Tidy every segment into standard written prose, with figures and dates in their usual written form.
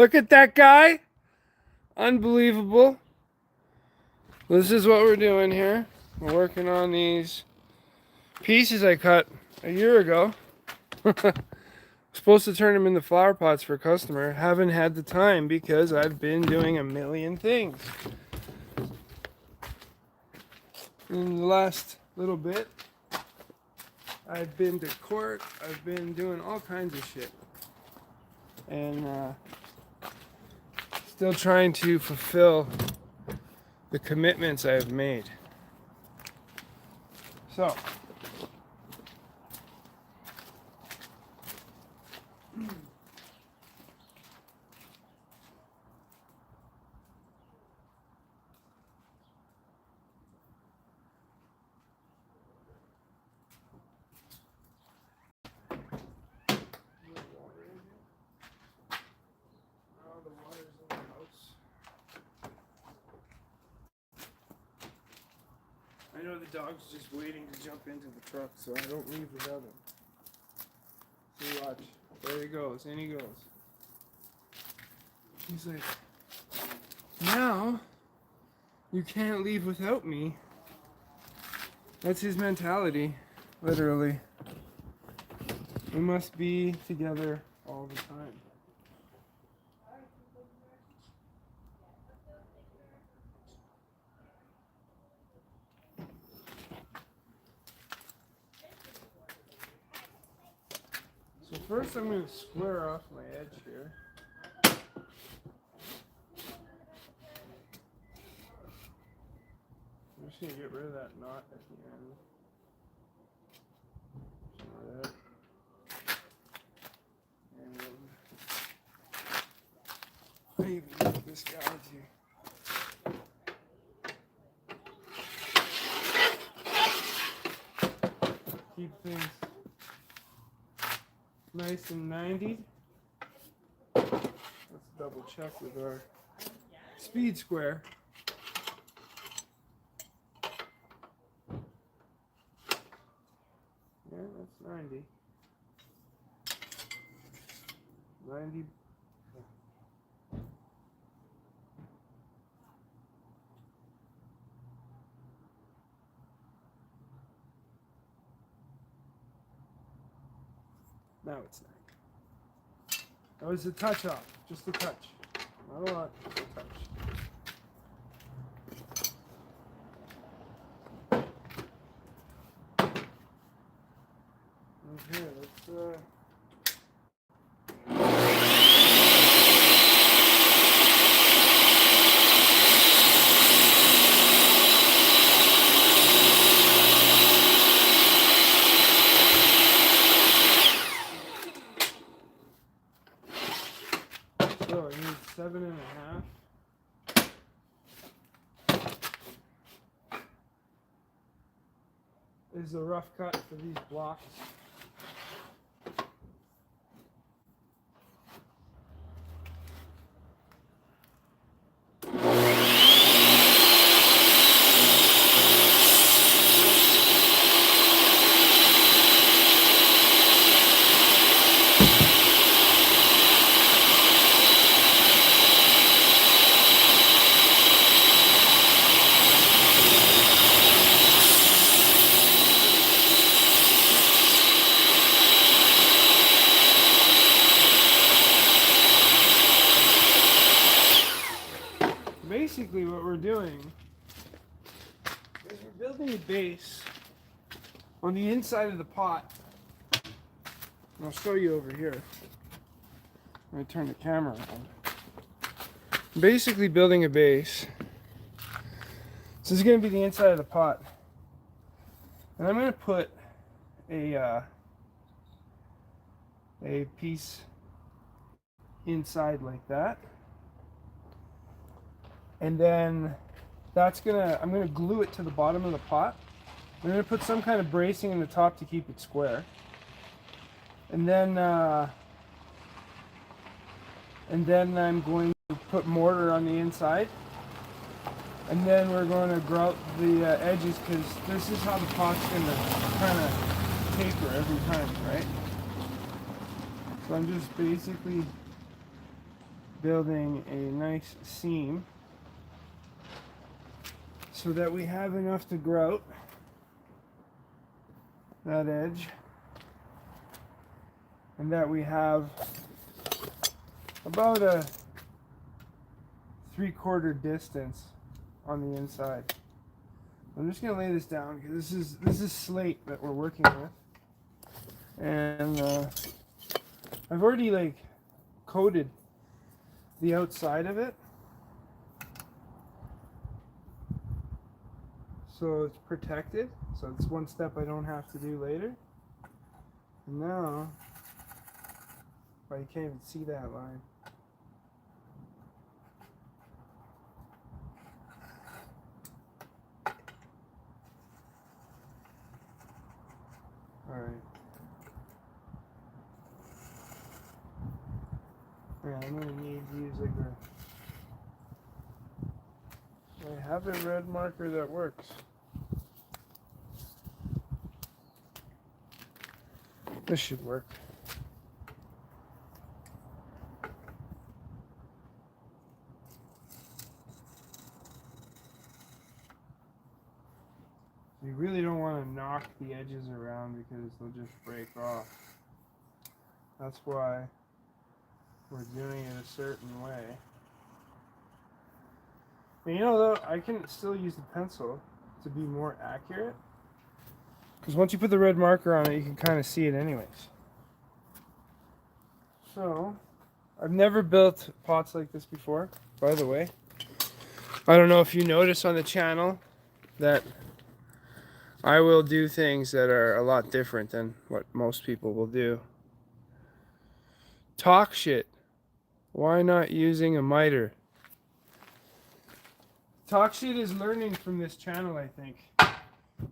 Look at that guy. Unbelievable. This is what we're doing here. We're working on these pieces I cut a year ago. Supposed to turn them into flower pots for a customer. Haven't had the time because I've been doing a million things. In the last little bit, I've been to court. I've been doing all kinds of shit. And still trying to fulfill the commitments I have made. So, I know the dog's just waiting to jump into the truck, so I don't leave without him. See, watch. There he goes. In he goes. He's like, now you can't leave without me. That's his mentality, literally. We must be together all the time. So first I'm going to square off my edge here. I'm just going to get rid of that knot at the end. So that. And maybe use this guy to keep things nice and 90. Let's double check with our speed square. Yeah, that's 90. 90. Now it's 90. That was a touch off, just a touch. Not a lot, just a touch. Okay, let's so I need 7.5. Is a rough cut for these blocks. Basically what we're doing is we're building a base on the inside of the pot. And I'll show you over here. I'm going to turn the camera on. I'm basically building a base. So this is going to be the inside of the pot. And I'm going to put a piece inside like that. And then I'm gonna glue it to the bottom of the pot. I'm gonna put some kind of bracing in the top to keep it square. And then I'm going to put mortar on the inside. And then we're going to grout the edges, because this is how the pot's gonna kind of taper every time, right? So I'm just basically building a nice seam so that we have enough to grout that edge, and that we have about a 3/4 distance on the inside. I'm just gonna lay this down because this is slate that we're working with, and I've already like coated the outside of it, so it's protected. So it's one step I don't have to do later. And now, well, you can't even see that line. All right. Yeah, I'm gonna need to use like I have a red marker that works. This should work. You really don't want to knock the edges around because they'll just break off. That's why we're doing it a certain way. And you know though, I can still use the pencil to be more accurate. Because once you put the red marker on it, you can kind of see it anyways. So, I've never built pots like this before, by the way. I don't know if you notice on the channel that I will do things that are a lot different than what most people will do. Talk shit. Why not using a miter? Talk shit is learning from this channel, I think.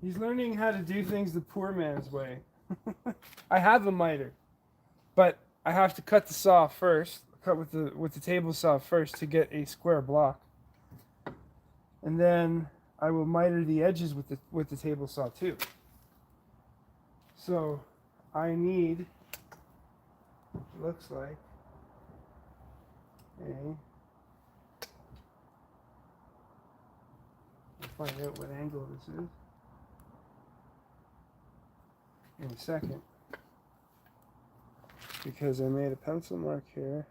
He's learning how to do things the poor man's way. I have a miter, but I have to cut the saw first, cut with the table saw first to get a square block, and then I will miter the edges with the table saw too. So I need, looks like I'll find out what angle this is in a second, because I made a pencil mark here.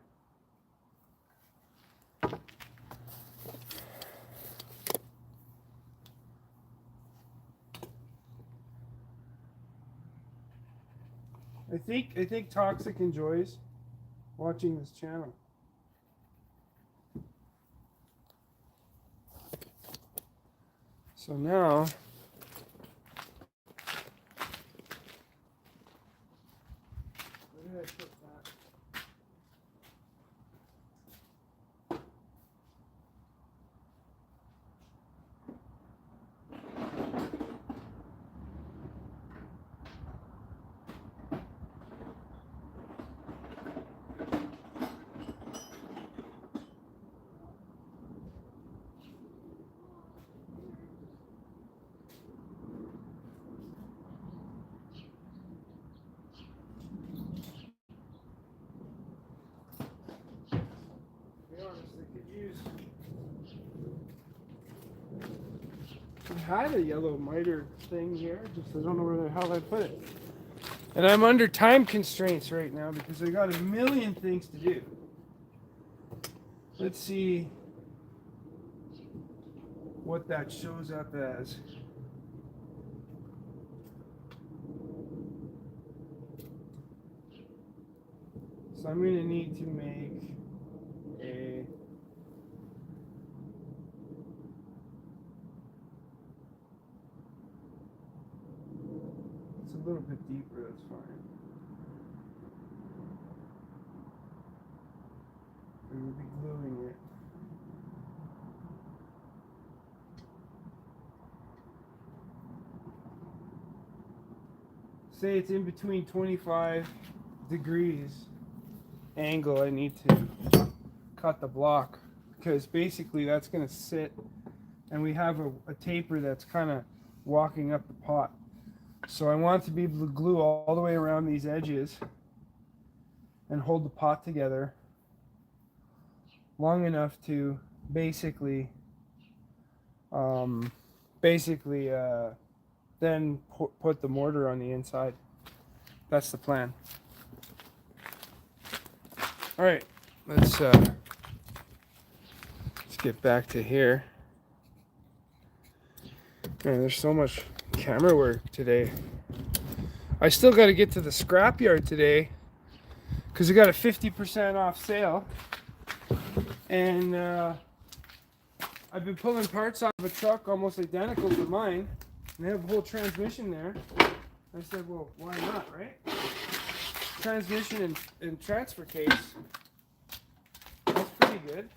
I think Toxic enjoys watching this channel. So now where did I put that? I had a yellow miter thing here, just I don't know where the hell I put it. And I'm under time constraints right now because I got a million things to do. Let's see what that shows up as. So I'm going to need to make a a little bit deeper, that's fine. And we'll be gluing it. Say it's in between 25 degrees angle I need to cut the block, because basically that's going to sit, and we have a taper that's kind of walking up the pot. So I want to be able to glue all the way around these edges and hold the pot together long enough to basically basically then put the mortar on the inside. That's the plan. All right, let's get back to here. Man, there's so much camera work today. I still got to get to the scrapyard today because we got a 50% off sale, and I've been pulling parts out of a truck almost identical to mine, and they have a whole transmission there. I said, well, why not, right? Transmission and transfer case. That's pretty good.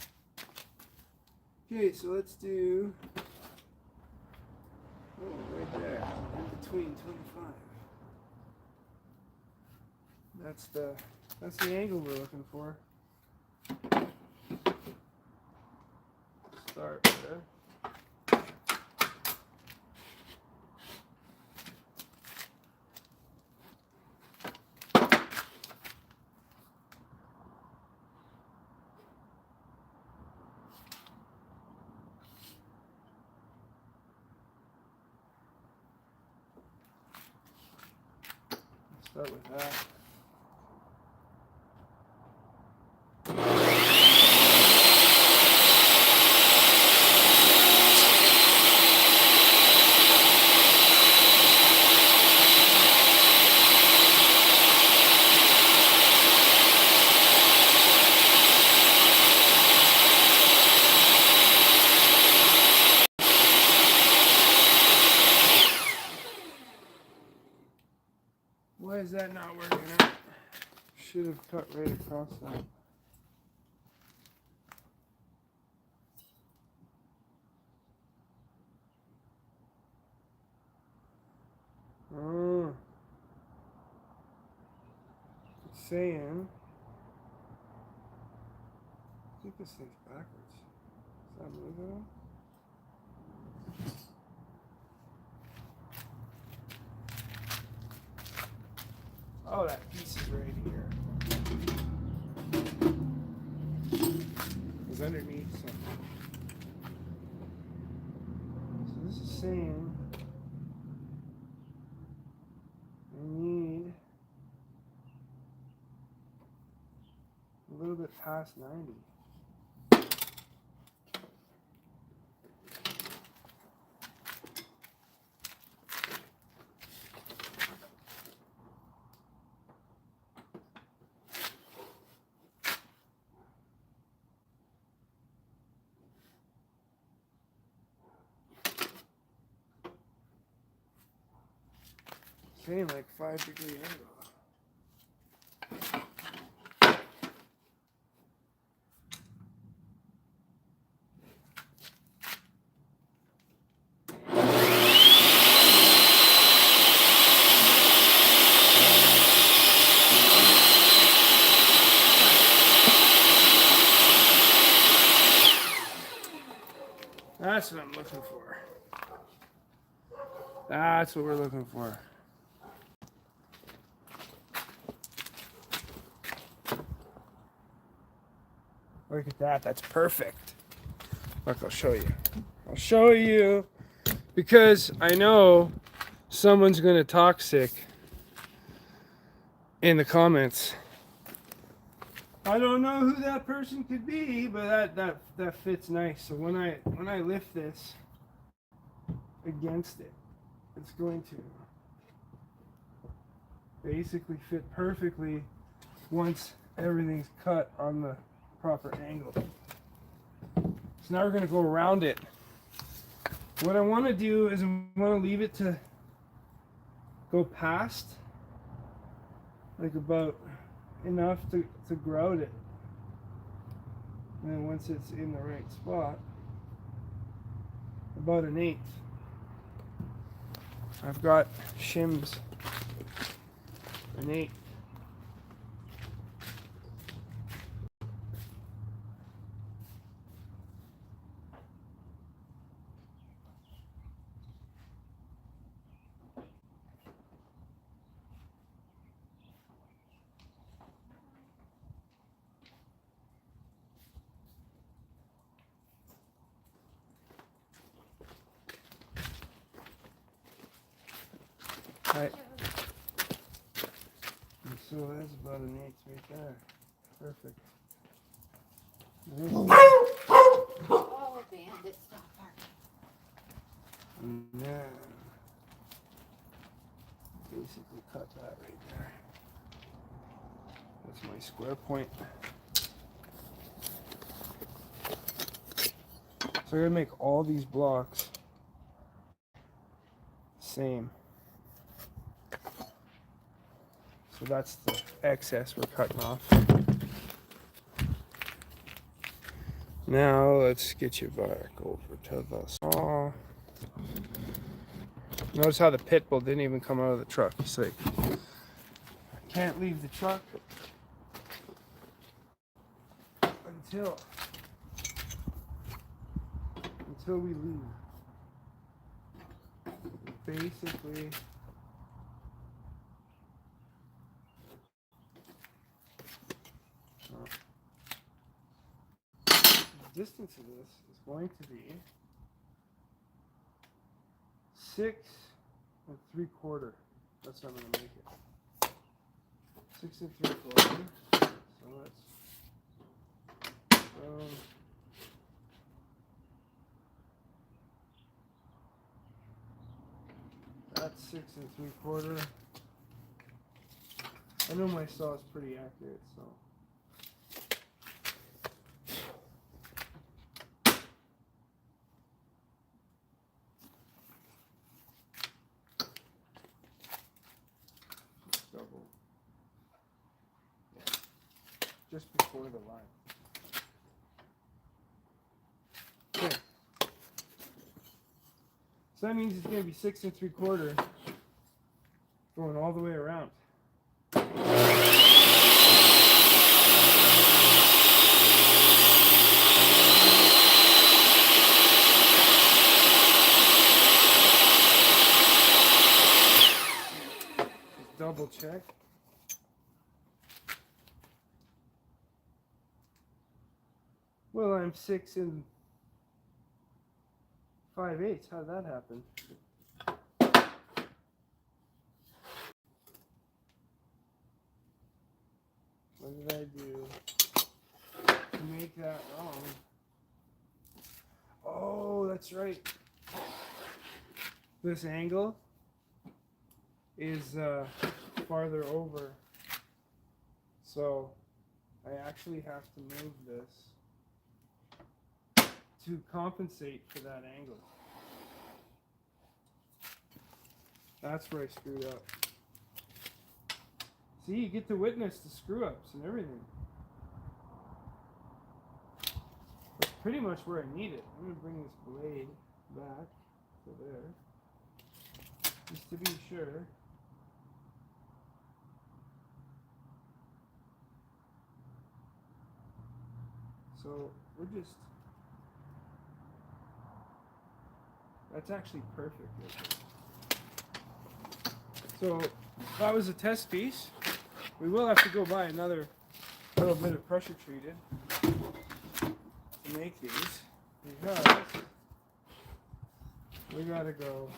Okay, so let's do, right there, in between 25. That's the angle we're looking for. Start there. Start with that. Why is that not working out? Should have cut right across that. Oh. It's saying. I think this thing's backwards. Does that move at all? Oh, that piece is right here. It's underneath something. So this is saying I need a little bit past 90. Saying like 5-degree angle. That's what I'm looking for. That's what we're looking for. Look at that. That's perfect. Look, I'll show you. I'll show you because I know someone's going to talk sick in the comments. I don't know who that person could be, but that fits nice. So when I lift this against it, it's going to basically fit perfectly once everything's cut on the proper angle. So now we're going to go around it. What I want to do is I want to leave it to go past, like about enough to grout it. And then once it's in the right spot, about 1/8. I've got shims 1/8. Right. And so that's about an eighth right there. Perfect. Oh, bandit, stop barking. And then basically cut that right there. That's my square point. So I'm gonna make all these blocks same. So that's the excess we're cutting off. Now let's get you back over to the saw. Notice how the pit bull didn't even come out of the truck. It's like, I can't leave the truck until we leave. Basically, the distance of this is going to be 6 3/4. That's how I'm going to make it. 6 3/4. So let's that's 6 3/4. I know my saw is pretty accurate, so. Double. Yeah. Just before the line. Okay. So that means it's going to be 6 3/4 going all the way around. Just double check. Well, I'm 6 5/8. How did that happen? What did I do to make that wrong? Oh, that's right. This angle is farther over. So I actually have to move this to compensate for that angle. That's where I screwed up. See, you get to witness the screw-ups and everything. That's pretty much where I need it. I'm going to bring this blade back to there, just to be sure. So we're just, that's actually perfect right there. So that was a test piece. We will have to go buy another little bit of pressure treated to make these, because we gotta go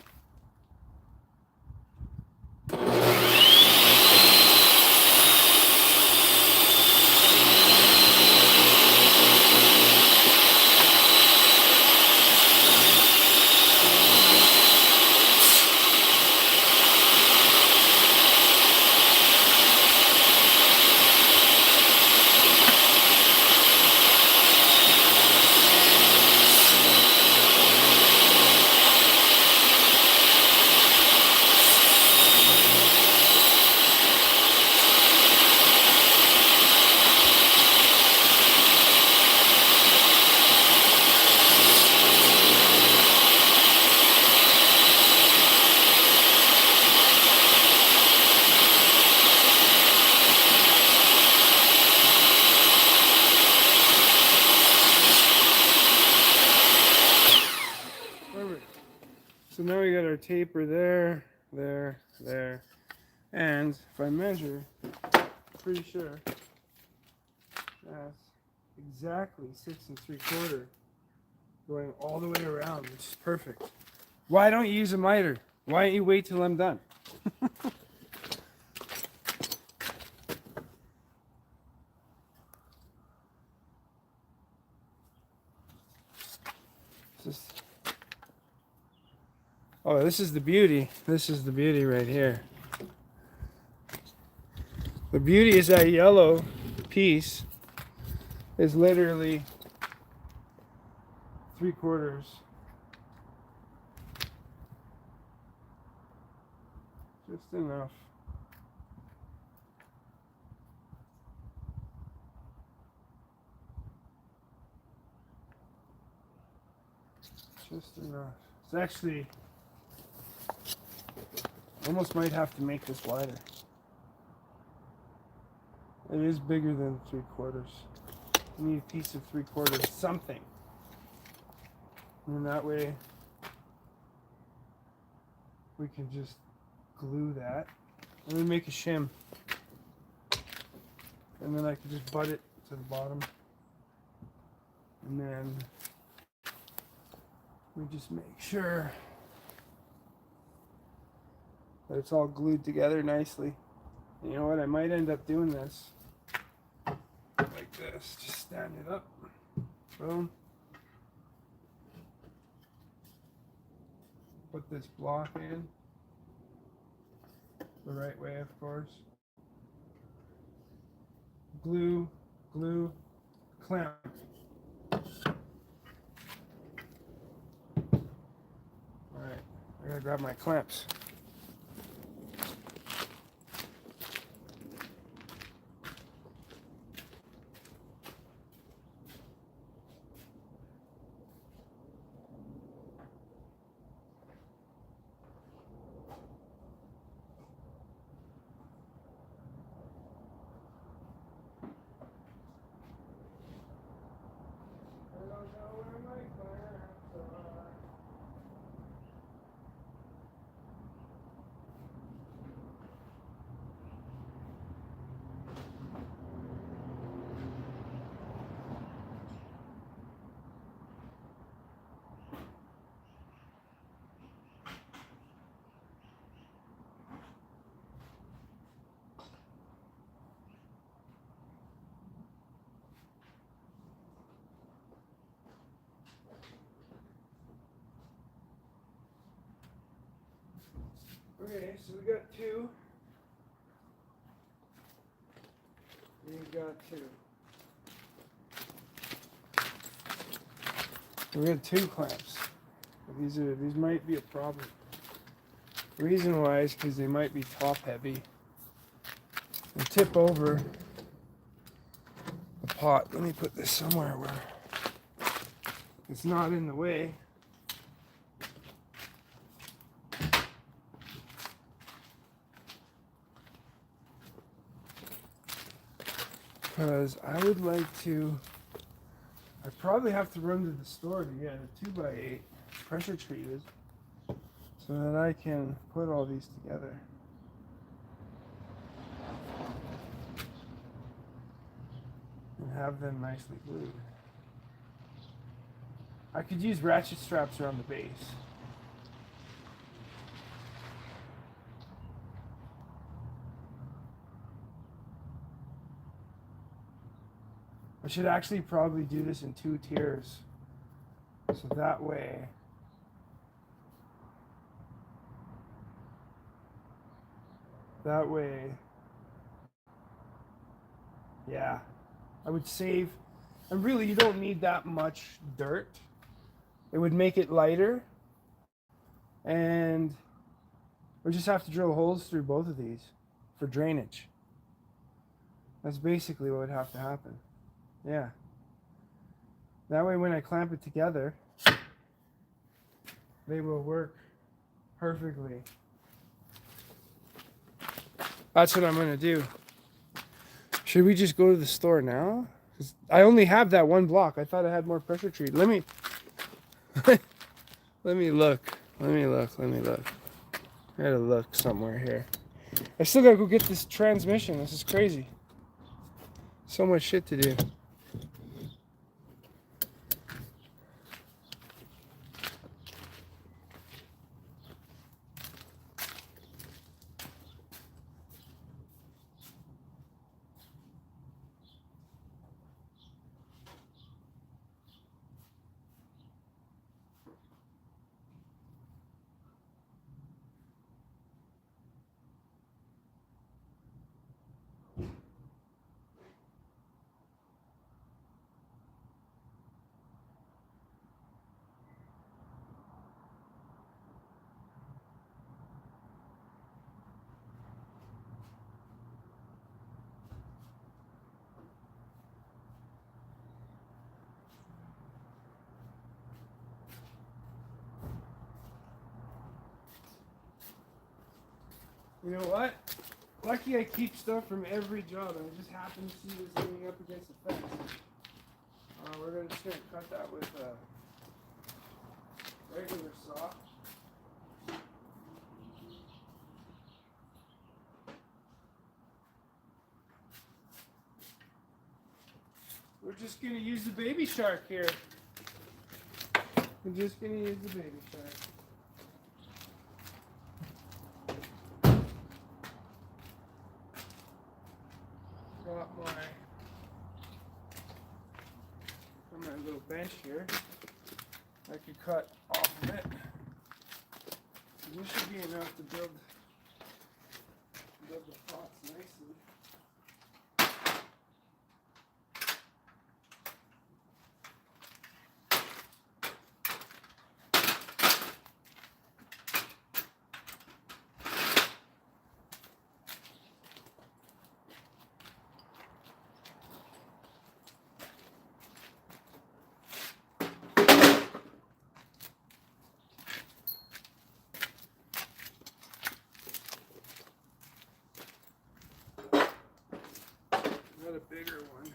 So now we got our taper there, there, there, and if I measure, I'm pretty sure that's exactly 6 3/4 going all the way around, which is perfect. Why don't you use a miter? Why don't you wait till I'm done? Oh, this is the beauty. This is the beauty right here. The beauty is that yellow piece is literally 3/4. Just enough. Just enough. It's actually almost might have to make this wider. It is bigger than 3/4. You need a piece of 3/4, something. And that way we can just glue that and then make a shim. And then I can just butt it to the bottom. And then we just make sure that it's all glued together nicely. And you know what? I might end up doing this like this. Just stand it up. Boom. Put this block in the right way, of course. Glue, glue, clamp. Alright, I gotta grab my clamps. Okay, so we got two. We got two. We got two clamps. These might be a problem. The reason why is because they might be top heavy. They tip over the pot. Let me put this somewhere where it's not in the way. Because I would like to, I probably have to run to the store to get a 2x8 pressure treated so that I can put all these together. And have them nicely glued. I could use ratchet straps around the base. I should actually probably do this in 2 tiers. So that way yeah, I would save, and really you don't need that much dirt. It would make it lighter, and we just have to drill holes through both of these for drainage. That's basically what would have to happen. Yeah. That way when I clamp it together, they will work perfectly. That's what I'm going to do. Should we just go to the store now? 'Cause I only have that one block. I thought I had more pressure treat. Let me let me look. Let me look. I gotta look somewhere here. I still gotta go get this transmission. This is crazy. So much shit to do. You know what? Lucky I keep stuff from every job, and I just happened to see this leaning up against the fence. We're just gonna cut that with a regular saw. We're just gonna use the baby shark here. We're just gonna use the baby shark. Got my little bench here. I could cut off of it. This should be enough to build the pots nicely. Not a bigger one.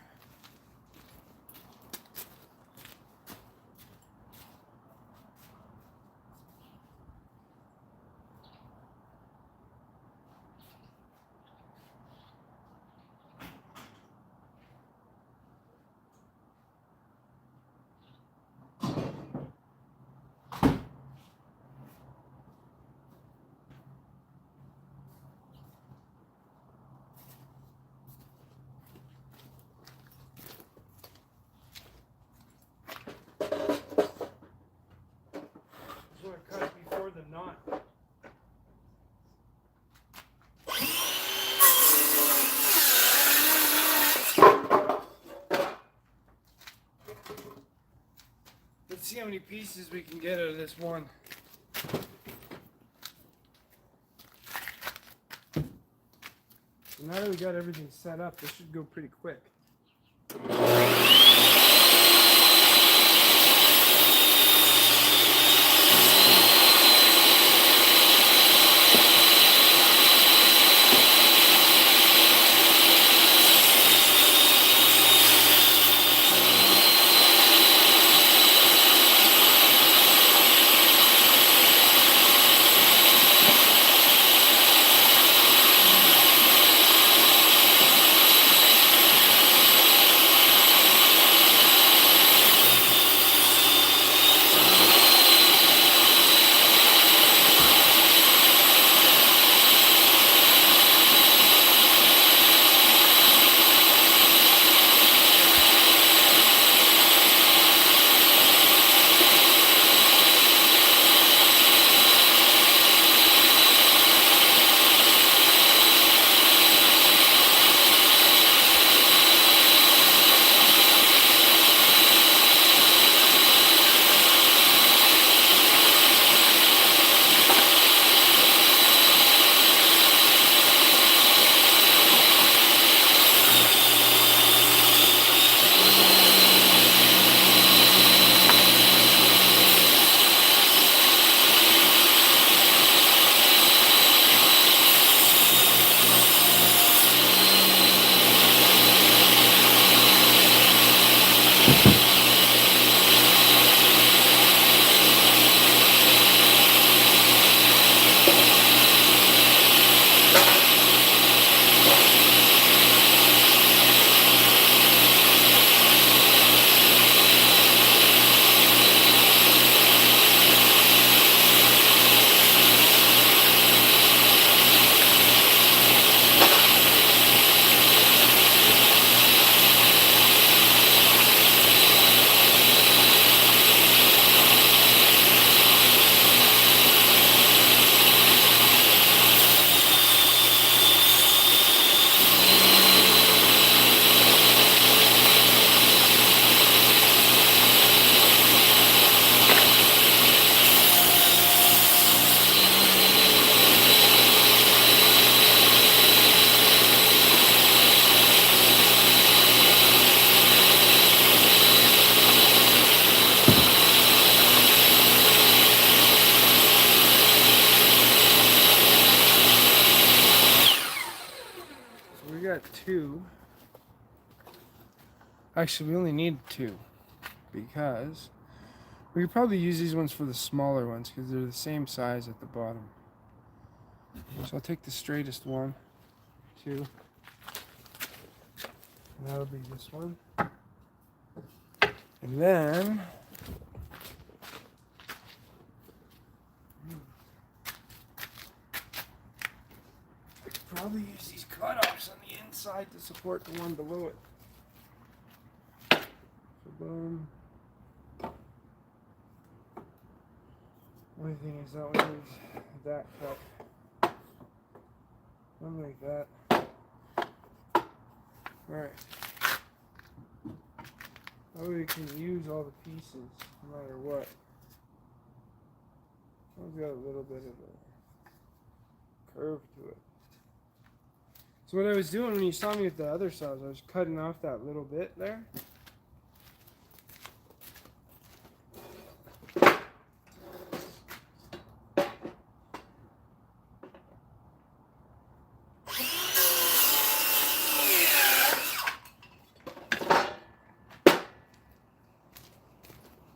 Just want to cut it before the knot. Let's see how many pieces we can get out of this one. So now that we got everything set up, this should go pretty quick. got 2. Actually, we only need 2 because we could probably use these ones for the smaller ones because they're the same size at the bottom. So I'll take the straightest one, 2. And that'll be this one. And then I could probably use these cutoffs on the inside to support the one below it. So boom. Only thing is that one needs that cut. One like that. Alright. That way we can use all the pieces no matter what. It's got a little bit of a curve to it. So what I was doing when you saw me with the other saws, I was cutting off that little bit there.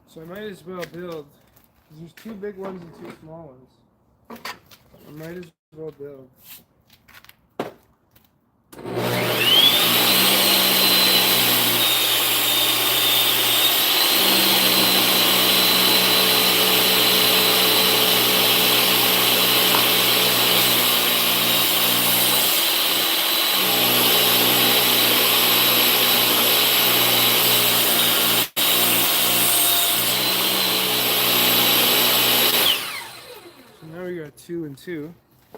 So I might as well build, because there's 2 big ones and 2 small ones. I might as well build. Now we got 2 and 2.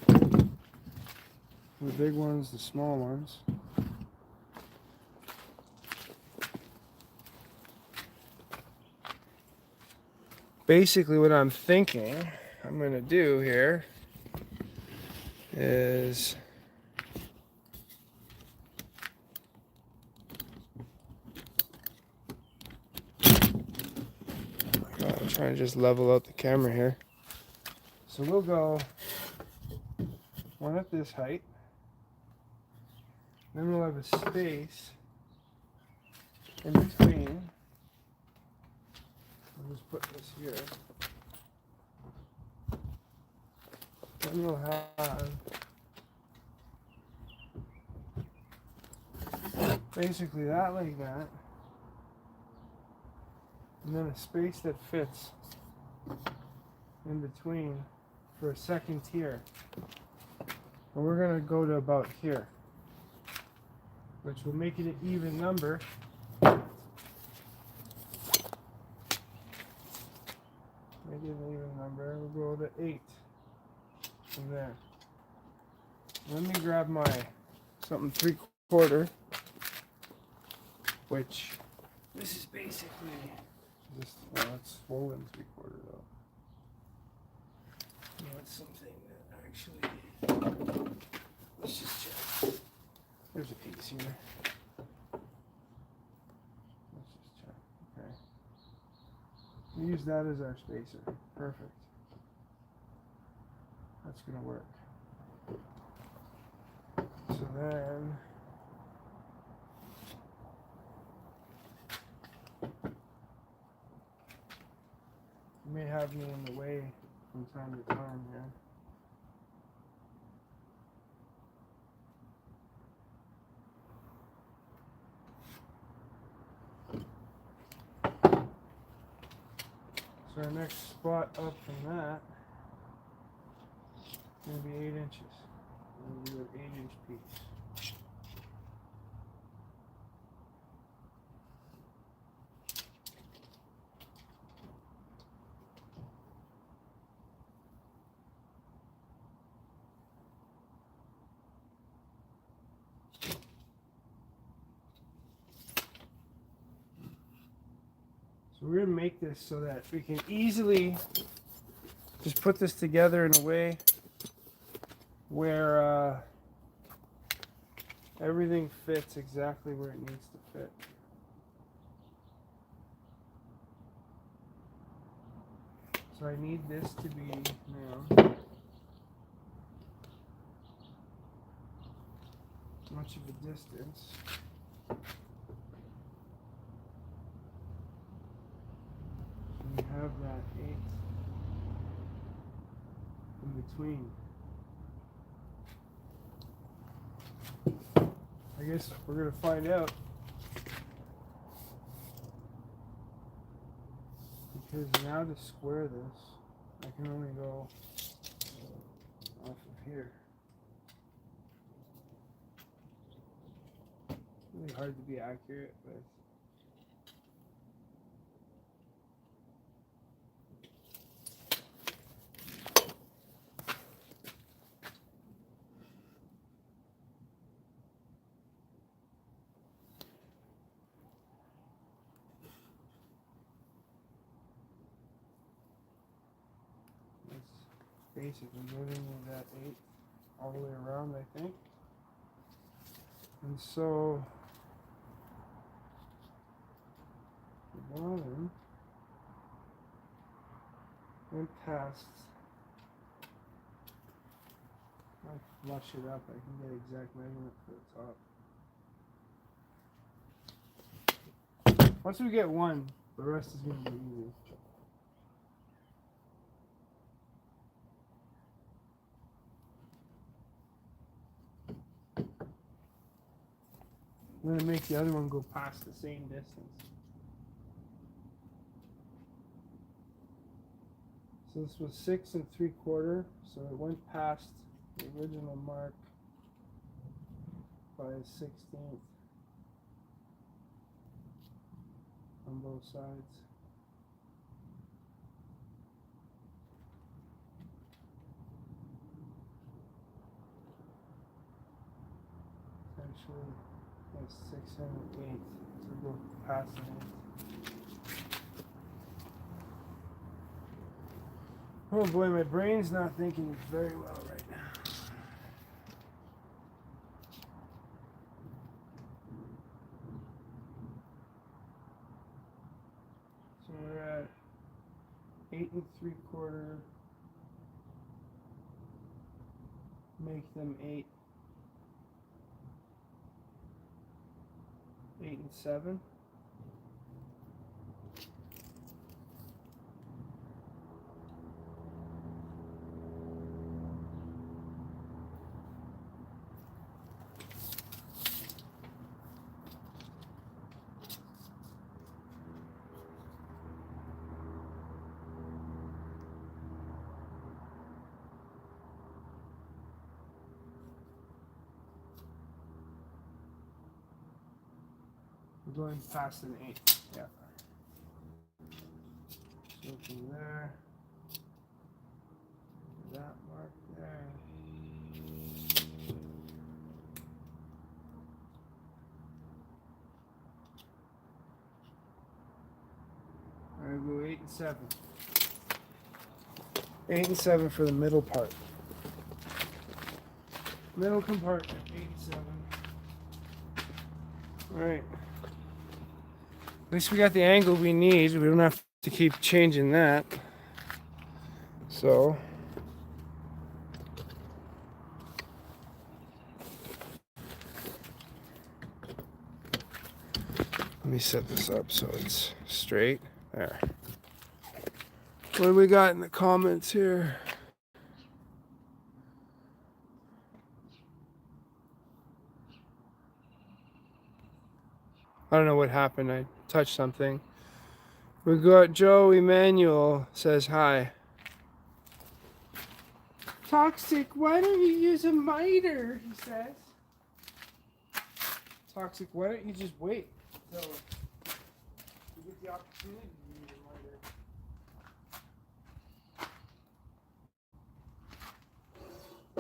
The big ones, the small ones. Basically what I'm thinking I'm going to do here is I'm trying to just level out the camera here. So we'll go one at this height. Then we'll have a space in between. I'll just put this here. Then we'll have basically that like that. And then a space that fits in between for a second tier. And we're going to go to about here, which will make it an even number. Make it an even number. We'll go to 8 from there. Let me grab my something 3/4, which this is basically just, well, it's swollen 3/4 though. You know, it's something that actually, let's just check. There's a piece here. Let's just check. Okay. We use that as our spacer. Perfect. That's gonna work. So then you may have me in the way from time to time here. So our next spot up from that is going to be 8 inches. We'll do an 8-inch piece. So we're going to make this so that we can easily just put this together in a way where everything fits exactly where it needs to fit. So I need this to be now much of a distance. We have that 8 in between. I guess we're going to find out. Because now to square this, I can only go off of here. Really hard to be accurate with. Basically giving me that 8 all the way around, I think. And so the bottom went past. I flush it up, I can get exact measurement for the top. Once we get one, the rest is going to be easy. I'm going to make the other one go past the same distance. So this was 6 3/4, so it went past the original mark by a 1/16 on both sides. Actually, that's 6 and 8. So go past it. Oh boy, my brain's not thinking very well right now. So we're at 8 3/4. Make them 8. 8 7. We're going past an 8. Yeah. So from there, that mark there. Alright, go 8 and 7. 8 and 7 for the middle part. Middle compartment, 8 and 7. Alright. At least we got the angle we need. We don't have to keep changing that. So let me set this up so it's straight. There. What do we got in the comments here? I don't know what happened. I touched something. We got Joe Emmanuel says hi. Toxic, why don't you use a miter? He says. Toxic, why don't you just wait until you get the opportunity to use a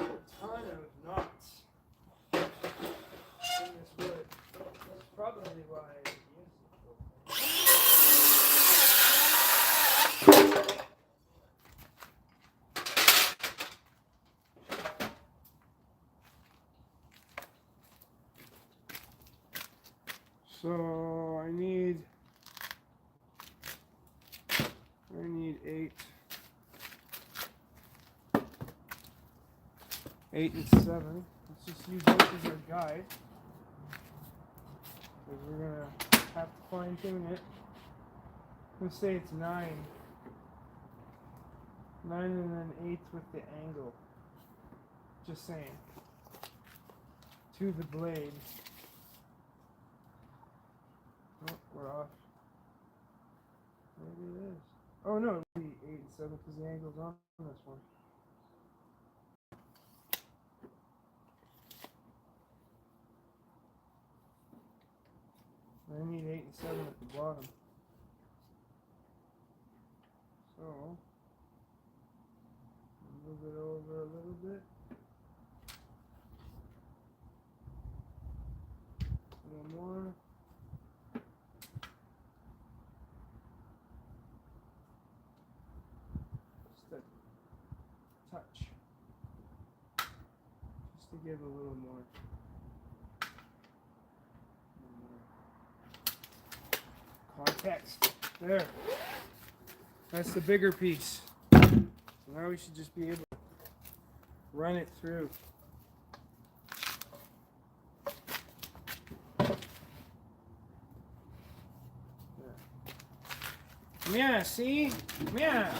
miter? A ton of knots in this wood. That's probably why I use it. So I need 8. 8 and 7. Let's just use this as our guide. because we're gonna have to fine tune it. Let's say it's 9. 9 and then 8 with the angle. Just saying. To the blade. Oh, we're off. Maybe it is. Oh no, it'll be 8 and 7 because the angle's on this one. I need 8 and 7 at the bottom. So, move it over a little bit. A little more. Just a touch. Just to give a little more. Context. There. That's the bigger piece. So now we should just be able to run it through. There. Yeah, see? Yeah.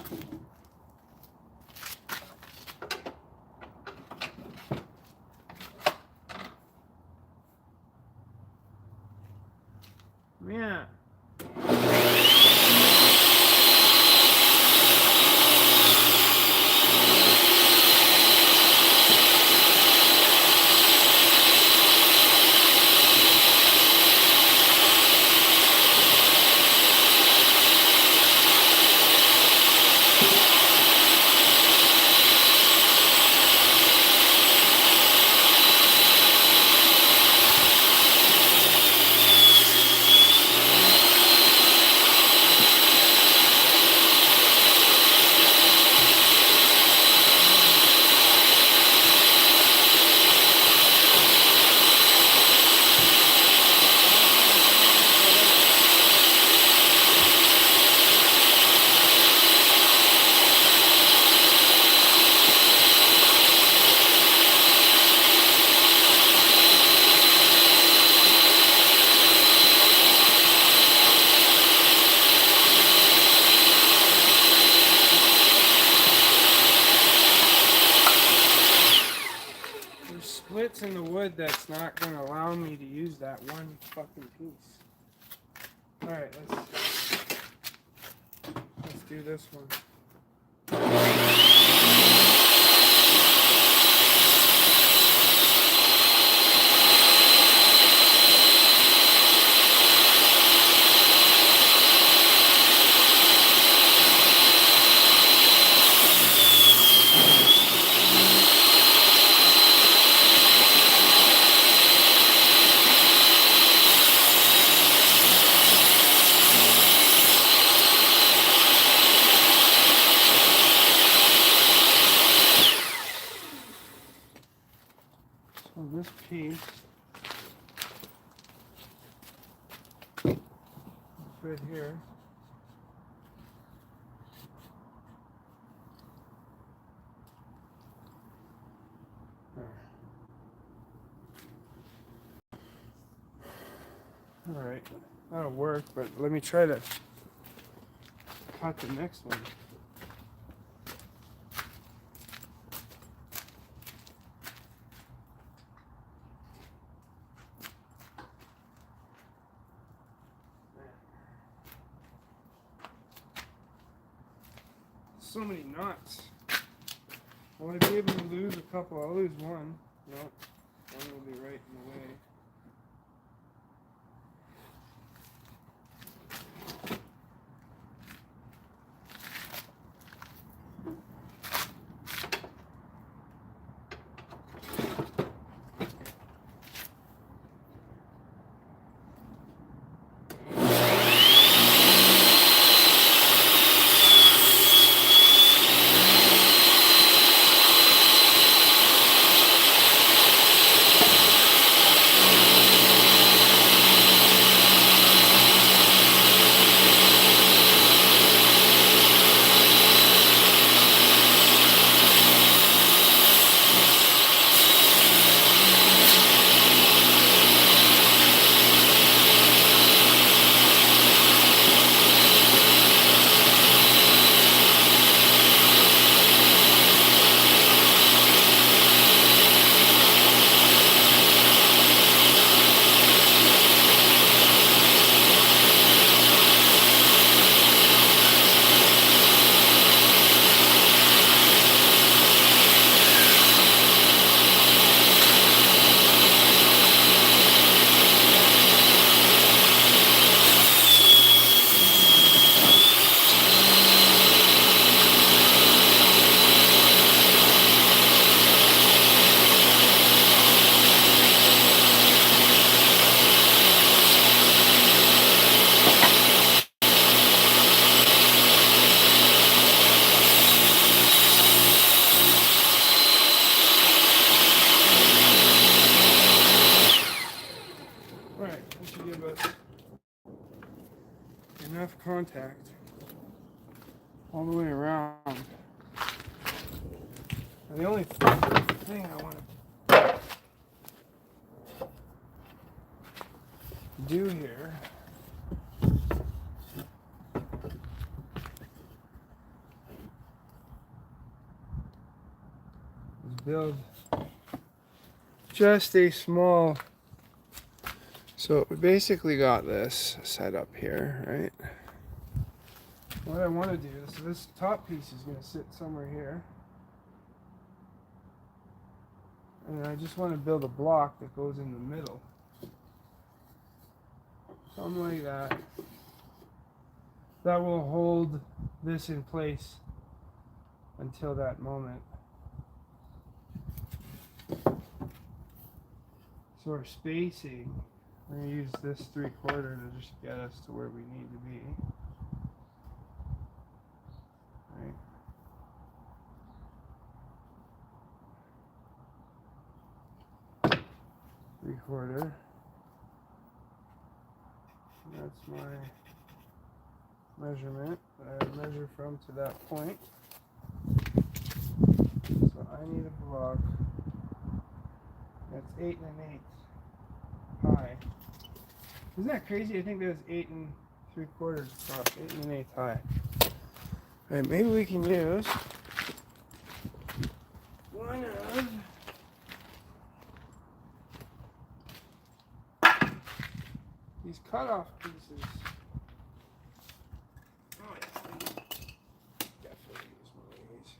Yeah. Splits in the wood that's not going to allow me to use that one fucking piece. Alright, let's do this one. So this piece is right here. Alright, that'll work, but let me try to cut the next one. So many knots. Will I be able to lose a couple? I'll lose one. No, one will be right in the way. contact all the way around. And the only thing I want to do here is build just a small. So we basically got this set up here, right? What I want to do is, so this top piece is going to sit somewhere here. And I just want to build a block that goes in the middle. Something like that. That will hold this in place until that moment. So our spacing, we're going to use this 3/4 to just get us to where we need to be. Right? Three-quarter. That's my measurement that I measure from to that point. So I need a block that's 8 1/8 high. Isn't that crazy? I think that's 8 3/4 across, 8 1/8 high. Alright, maybe we can use one of these cutoff pieces. Oh yeah, definitely use one of these.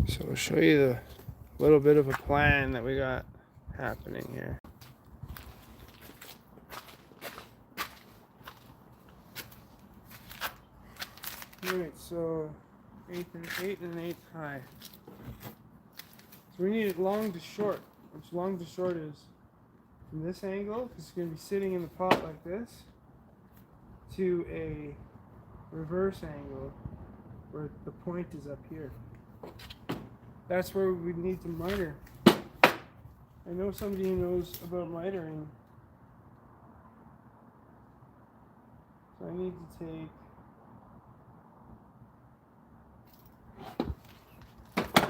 So I'll show you the little bit of a plan that we got happening here. Alright, so 8 1/8 high. So we need it long to short, which long to short is from this angle, because it's going to be sitting in the pot like this, to a reverse angle where the point is up here. That's where we need to miter. I know somebody who knows about mitering. So I need to take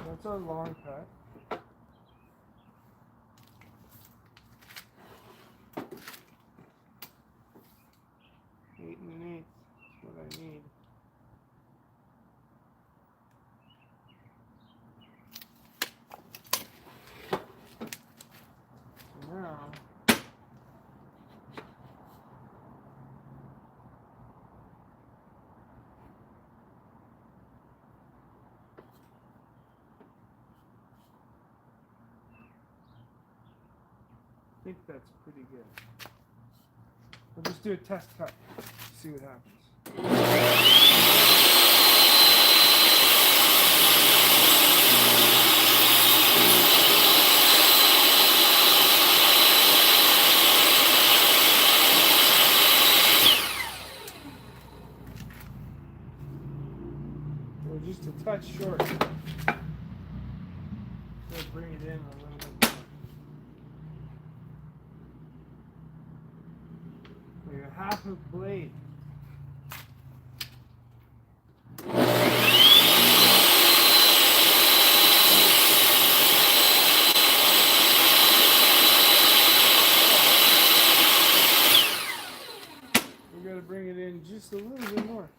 that's our long cut. Eight and an eighth is what I need. So now I think that's pretty good. We'll just do a test cut, see what happens. We're just a touch short. We'll bring it in a little bit more. Like a half a blade. We gotta bring it in just a little bit more.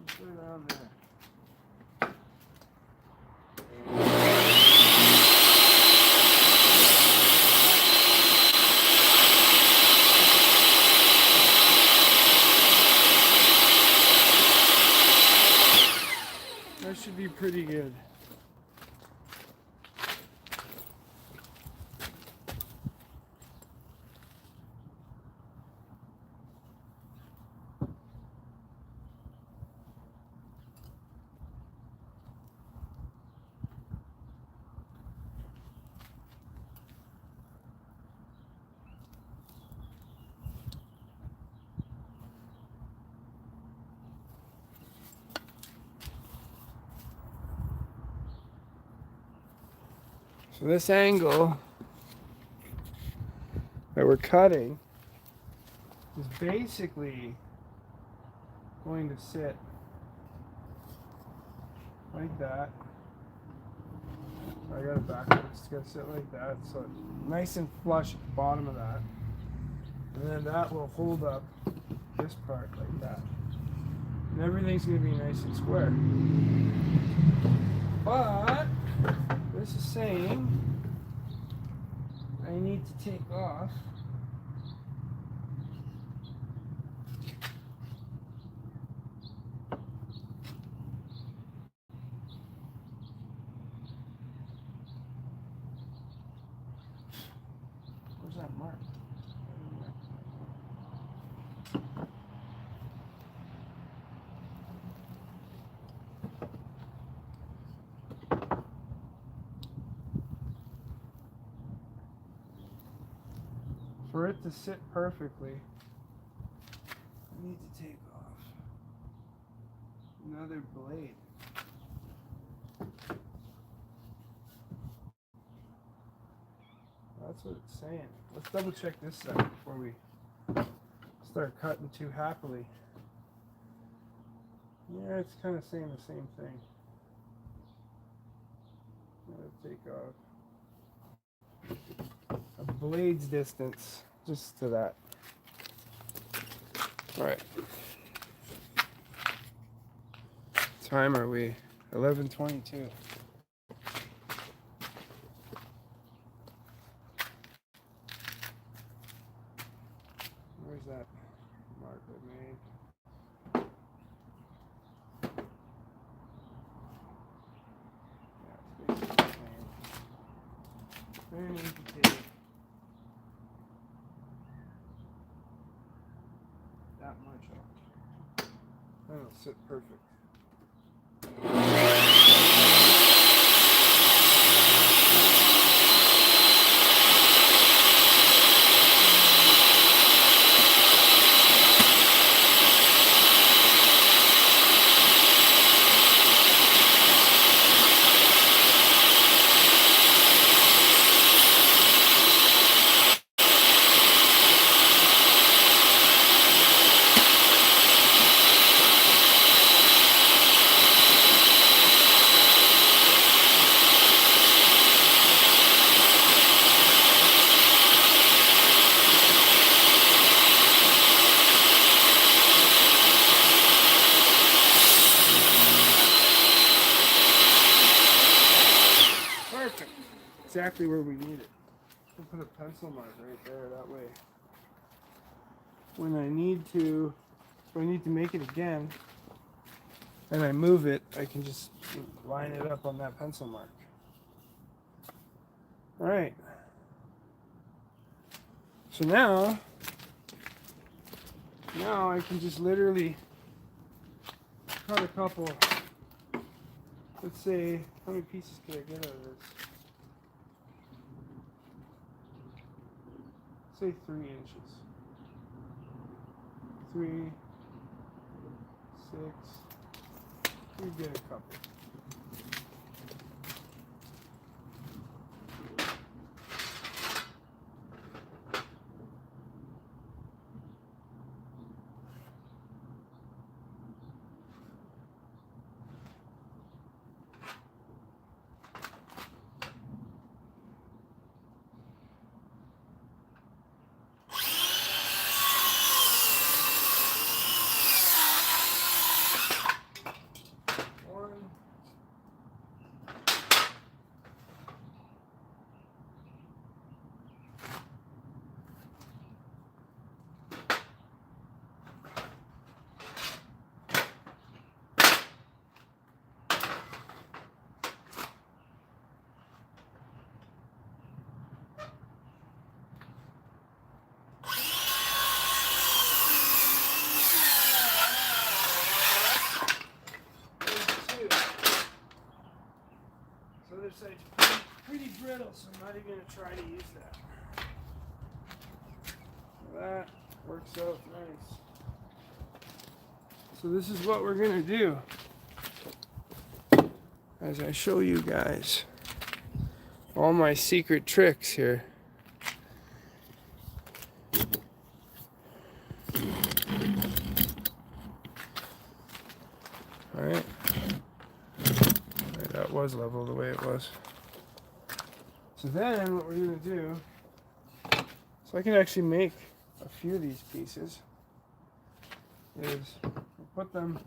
Just right around there. pretty good. So this angle that we're cutting is basically going to sit like that. I got it backwards. It's going to sit like that, so it's nice and flush at the bottom of that. And then that will hold up this part like that. And everything's going to be nice and square. But this is saying I need to take off where's that mark? For it to sit perfectly, I need to take off another blade. That's what it's saying. Let's double check this side before we start cutting too happily. Yeah, it's kind of saying the same thing. I'm going to take off a blade's distance just to that. Alright. Time are we? 11:22. Where's that mark I made? Yeah, it's basically the same. I need to take that much off. That'll sit perfect. Perfect. Exactly where we need it. We'll put a pencil mark right there. That way, when I need to, if I need to make it again, and I move it, I can just line it up on that pencil mark. All right. So now I can just literally cut a couple. Let's say, how many pieces could I get out of this? Say 3 inches. 3, 6. We get a couple. so I'm not even going to try to use that. That works out nice. So this is what we're going to do as I show you guys all my secret tricks here. Alright. That was level the way it was. So then what we're going to do, so I can actually make a few of these pieces, is put them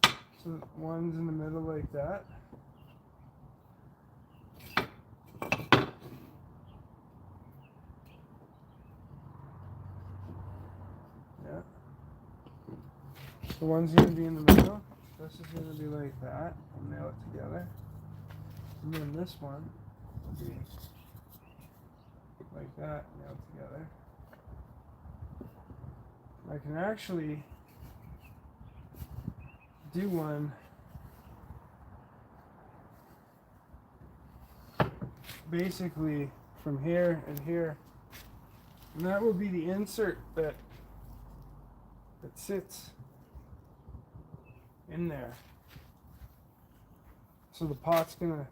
so one's in the middle like that. Yeah. So one's going to be in the middle. This is going to be like that. I'll nail it together. And then this one will be like that, nailed together. I can actually do one basically from here and here, and that will be the insert that sits in there. So the pot's gonna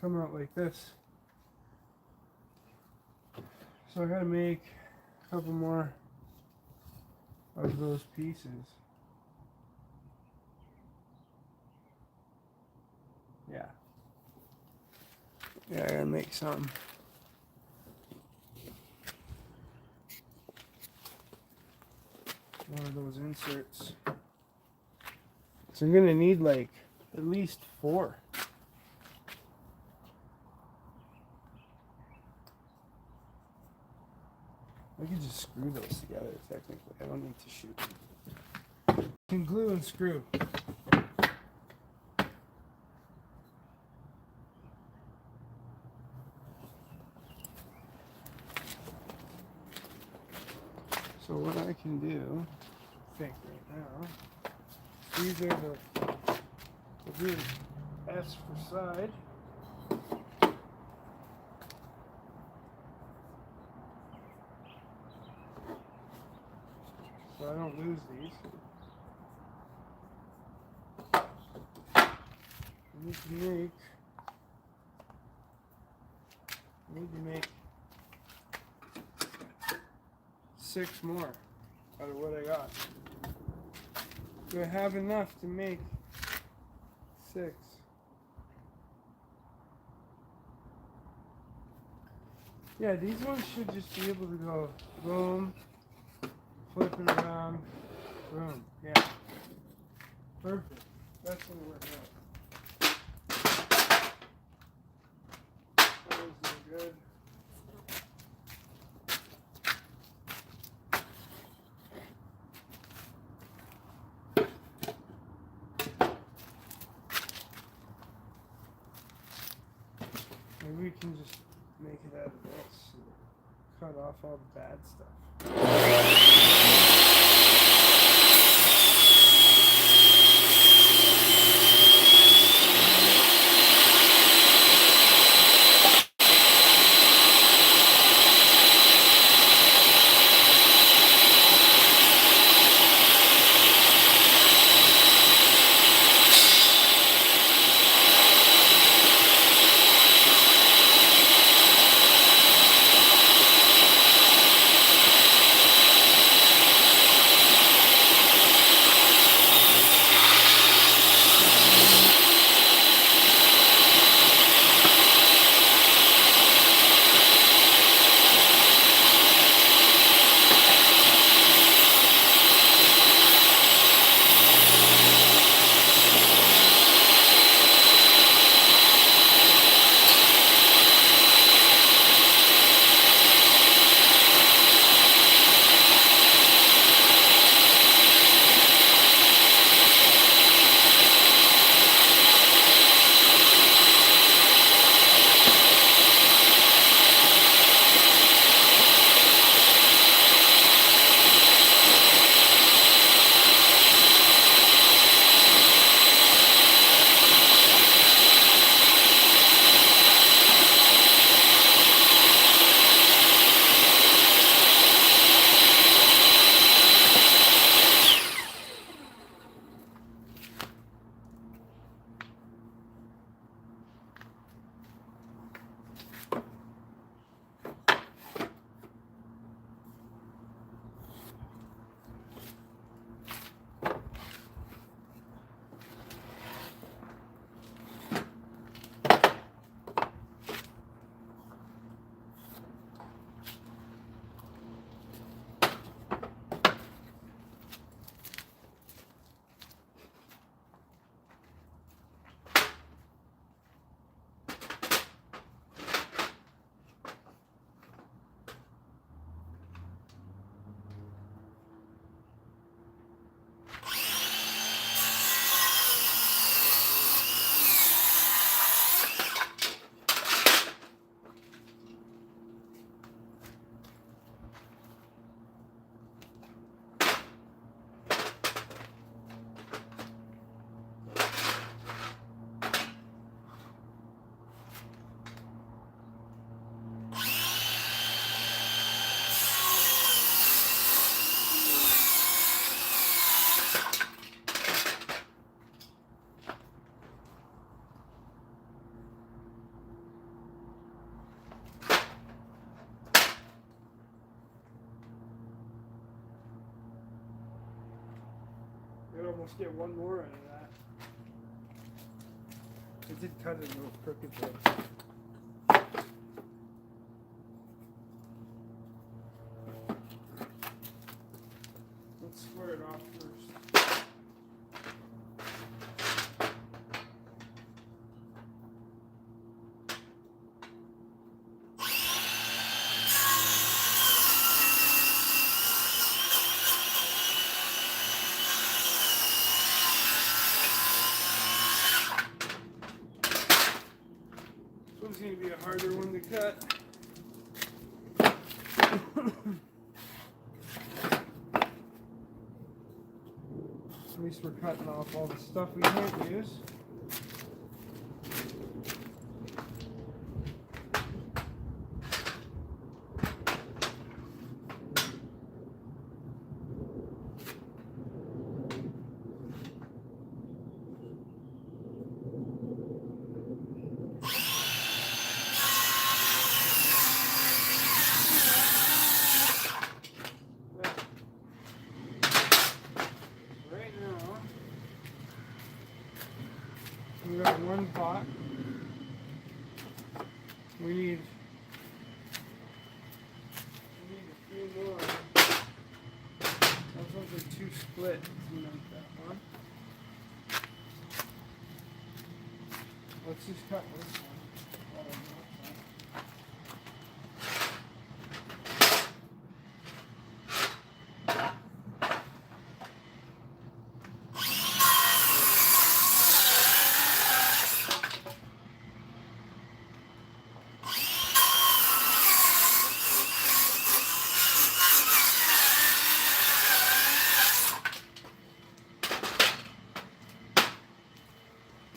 come out like this. So I gotta make a couple more of those pieces. Yeah. Yeah, I gotta make some. One of those inserts. So I'm gonna need like at least 4. I can just screw those together technically. I don't need to shoot them. You can glue and screw. So what I can do, I think right now, these are we'll do an S for side. So I don't lose these. I need to make 6 more out of what I got. Do I have enough to make 6? Yeah, these ones should just be able to go boom, flipping around, boom. Yeah. Perfect. That's gonna work out. Those are good. Maybe we can just make it out of this and cut off all the bad stuff. could almost get one more out of that. I did cut it a little crooked though. Let's square it off first. This one's going to be a harder one to cut. At least we're cutting off all the stuff we can't use. We got one pot. We need a few more. Those ones are too split. We like that one. Let's just cut this one.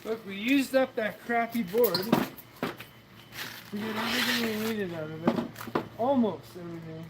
Look, we used up that crappy board. We did everything we needed out of it. Almost everything.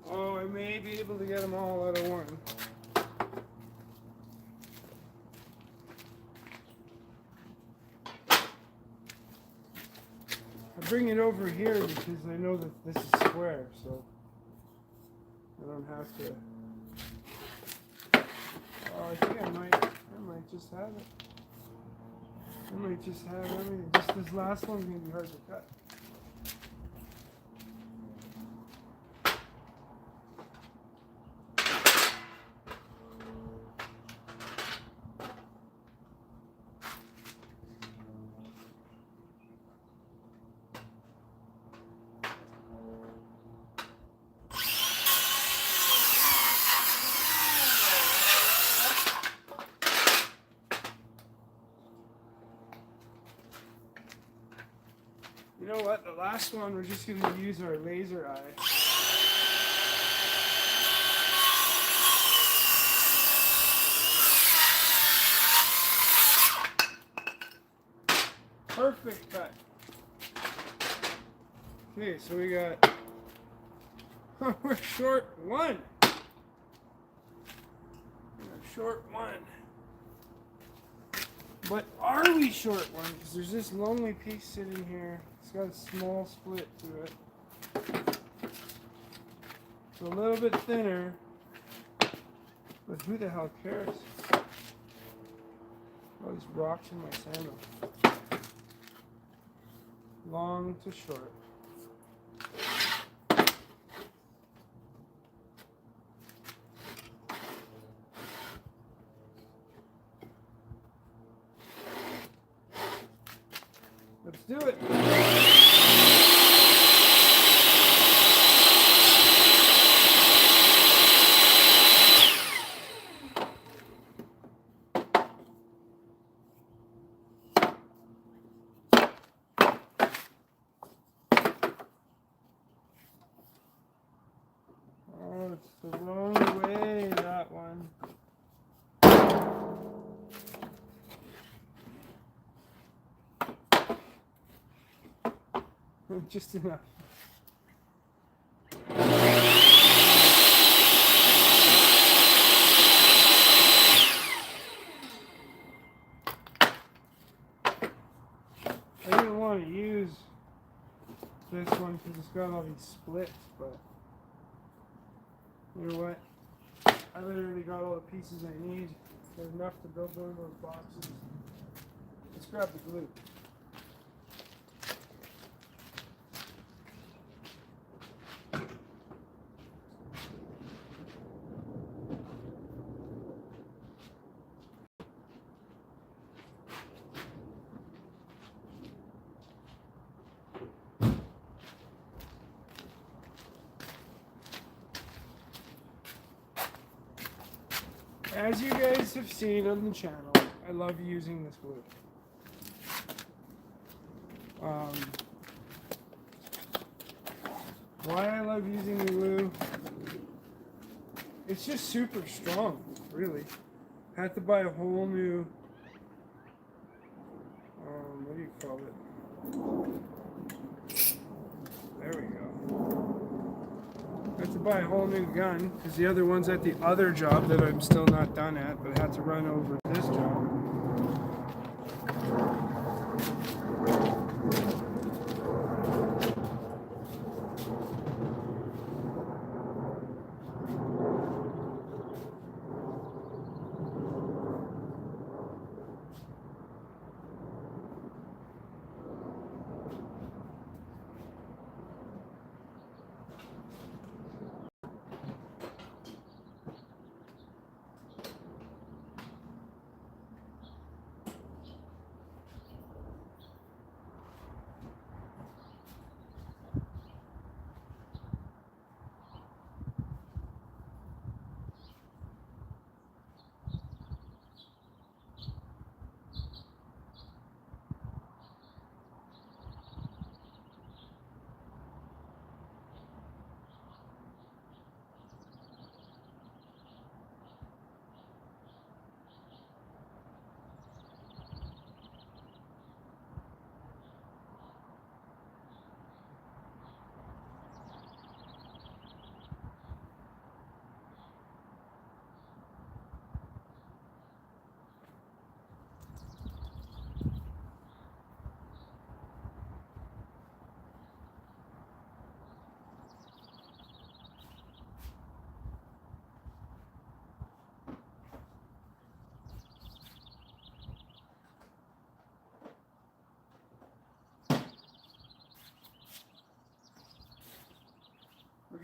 Oh, I may be able to get them all out of one. I bring it over here because I know that this is square, so I don't have to. Oh, I think I might just have it. I might just have everything. Just this last one's gonna be hard to cut. You know what? The last one, we're just going to use our laser eye. Perfect cut. Okay, so we got... we're short one. We're short one. But are we short one? Because there's this lonely piece sitting here. It's got a small split to it. It's a little bit thinner. But who the hell cares? All these rocks in my sandal. Long to short. do it. Oh, it's the wrong way, that one. Just enough. I didn't want to use this one because it's got all these splits, but you know what? I literally got all the pieces I need. There's enough to build one of those boxes. Let's grab the glue. As you guys have seen on the channel, I love using this glue. Why I love using the glue? It's just super strong, really. Had to buy a whole new, what do you call it? There we go. I had to buy a whole new gun because the other one's at the other job that I'm still not done at, but I had to run over this job.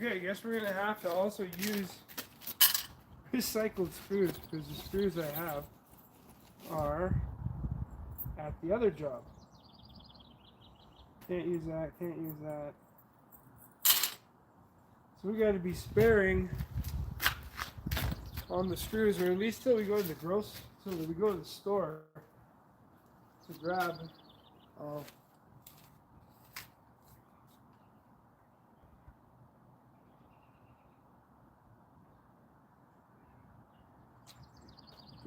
Okay, I guess we're gonna have to also use recycled screws because the screws I have are at the other job. Can't use that, can't use that. So we gotta be sparing on the screws, or at least till we go to the till we go to the store to grab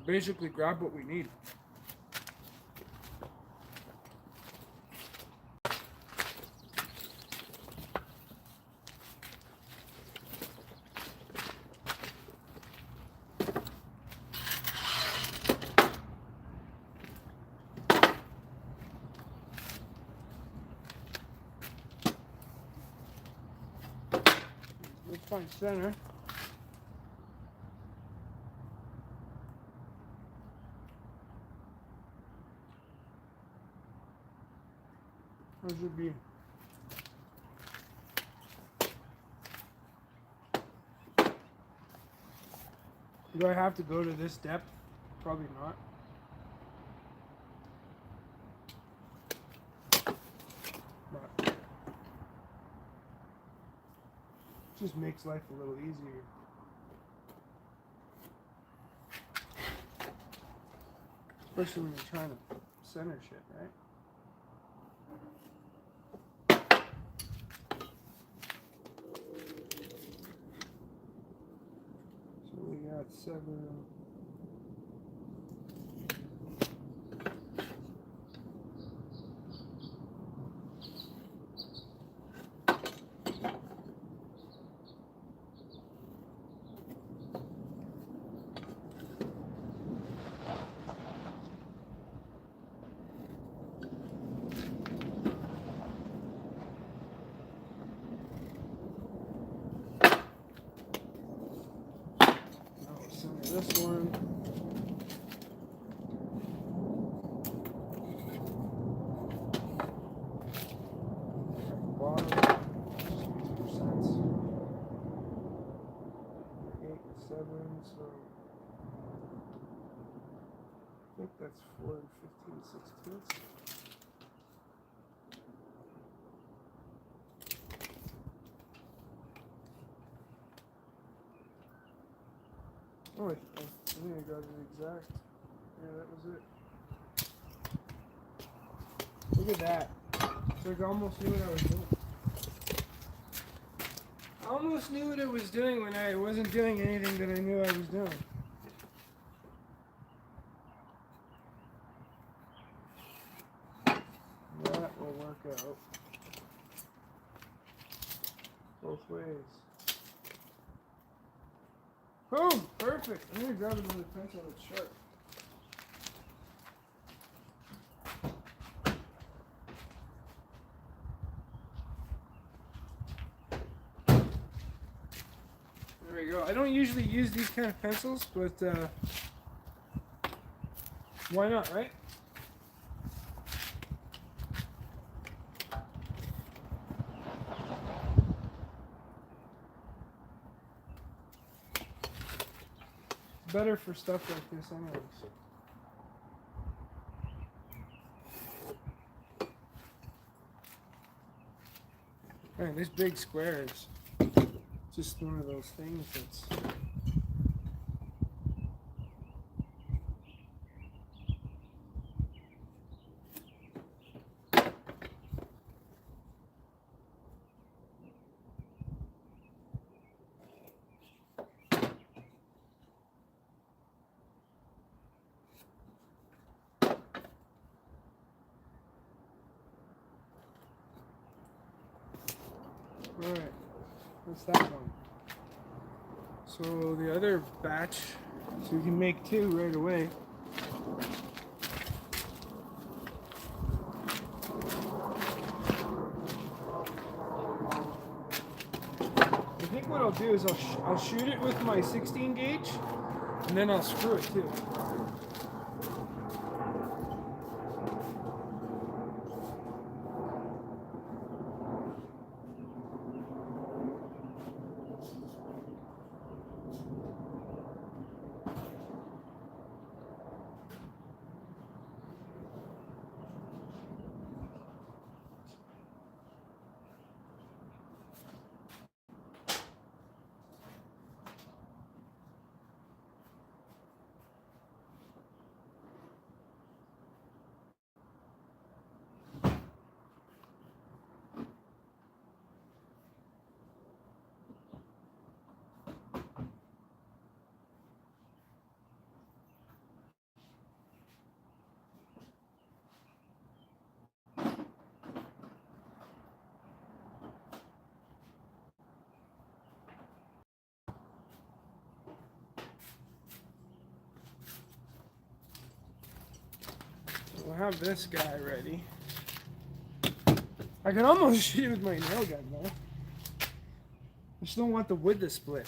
basically grab what we need. Let's find center. Or should be do I have to go to this depth? Probably not. Just makes life a little easier. Especially when you're trying to center shit, right? So we got 7. This one. Bottom. Just makes more sense. 8, 7, so I think that's 4 and 15/16. Oh, I think I got it exact. Yeah, that was it. Look at that. It's like I almost knew what I was doing. I almost knew what I was doing when I wasn't doing anything that I knew I was doing. That will work out. Both ways. Boom! Perfect! I'm gonna grab another pencil that's sharp. There we go. I don't usually use these kind of pencils, but why not, right? It's better for stuff like this anyways. Man, this big square is just one of those things that's... Alright, that's that one. So the other batch, so we can make 2 right away. I think what I'll do is I'll shoot it with my 16 gauge, and then I'll screw it too. We'll have this guy ready. I can almost shoot it with my nail gun though. I just don't want the wood to split.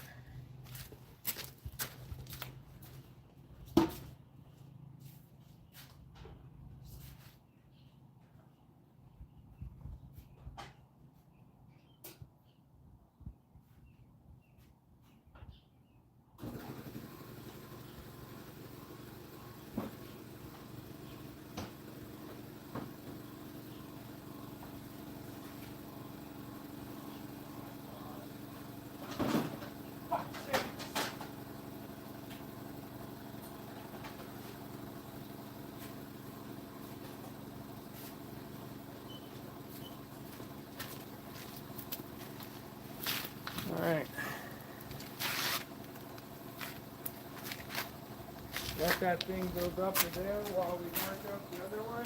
Let that thing build up to there while we mark up the other one.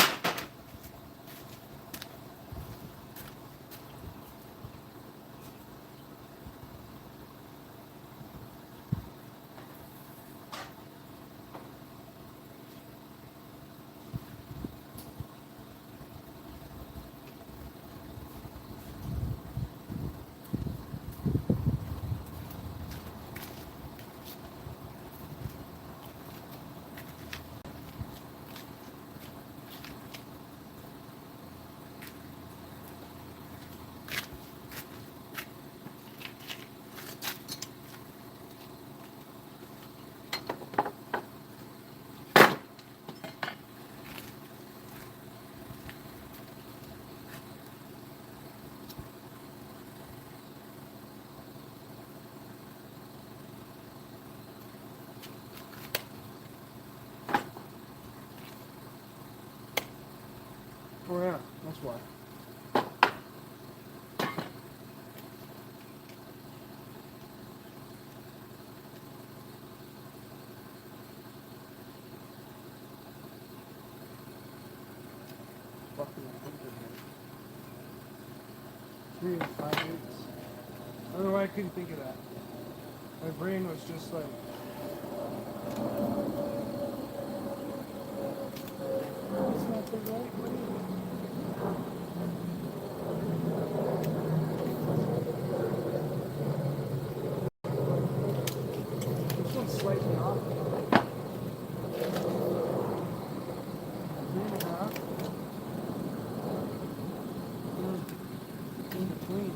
Oh yeah, that's why. Fucking 3 and 5/8. I don't know why I couldn't think of that. My brain was just like. It's not the right way. This one's slightly off. 3.5. In between.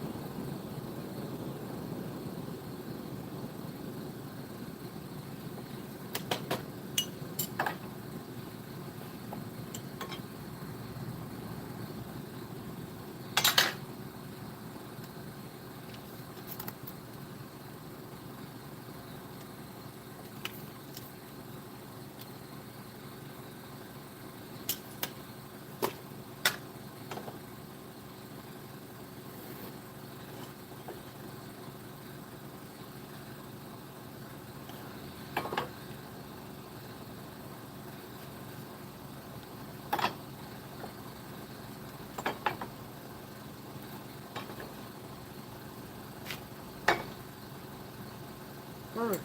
Perfect.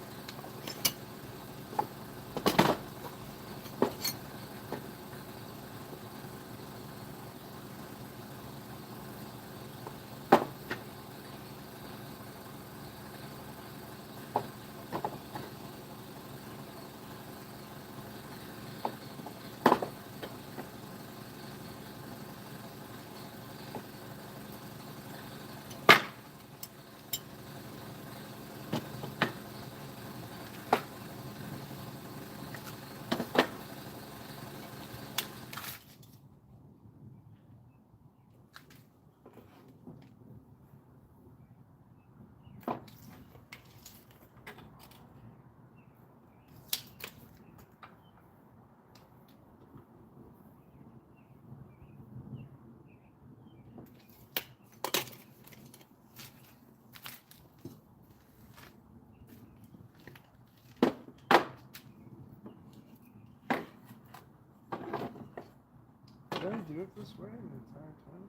Did I do it this way the entire time?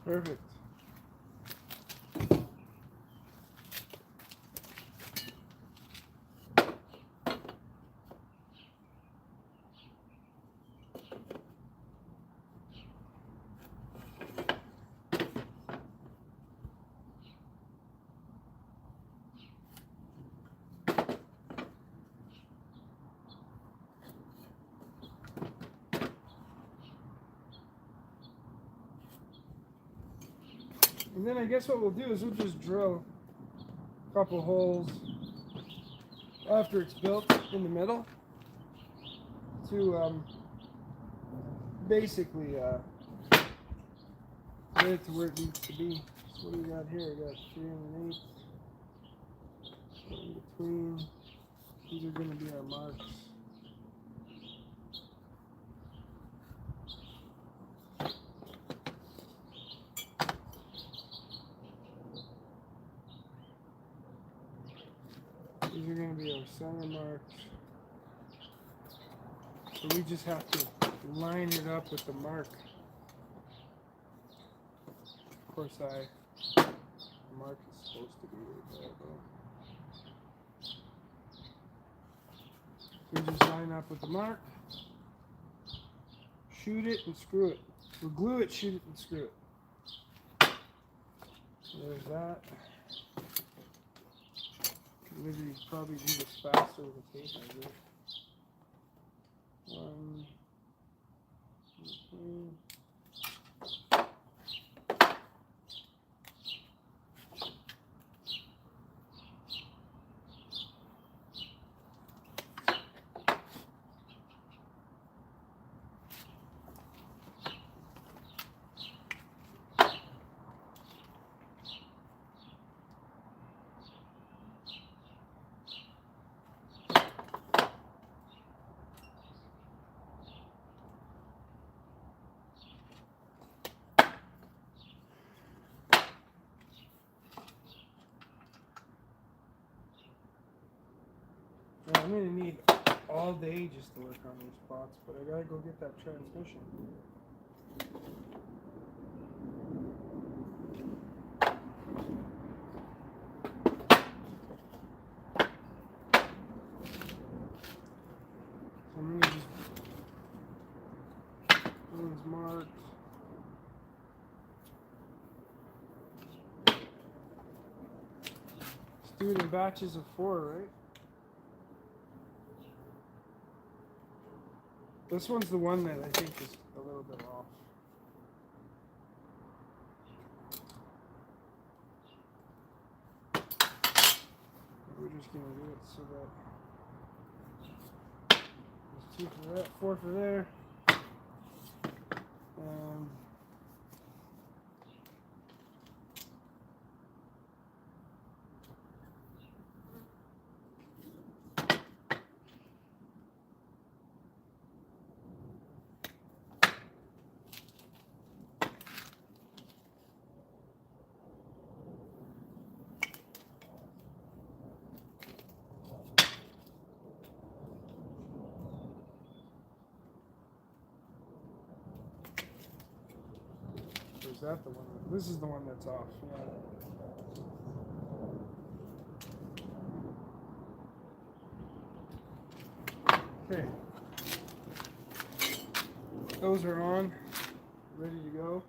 Perfect. And then I guess what we'll do is we'll just drill a couple holes after it's built in the middle to basically get it to where it needs to be. So what do we got here? We got 3 1/8 in between. These are going to be our marks. These are going to be our center marks. So we just have to line it up with the mark. Of course, the mark is supposed to be right there, though. So we just line up with the mark, shoot it, and screw it. Or glue it, shoot it, and screw it. So there's that. Literally probably do this faster with a tape measure. 1, 2, 3. Now, I'm going to need all day just to work on these pots, but I gotta go get that transmission. So I'm gonna just, one's marked. Let's do it in batches of 4, right? This one's the one that I think is a little bit off. We're just going to do it so that there's 2 for that, 4 for there. Is that the one? This is the one that's off. Yeah. Okay. Those are on, ready to go.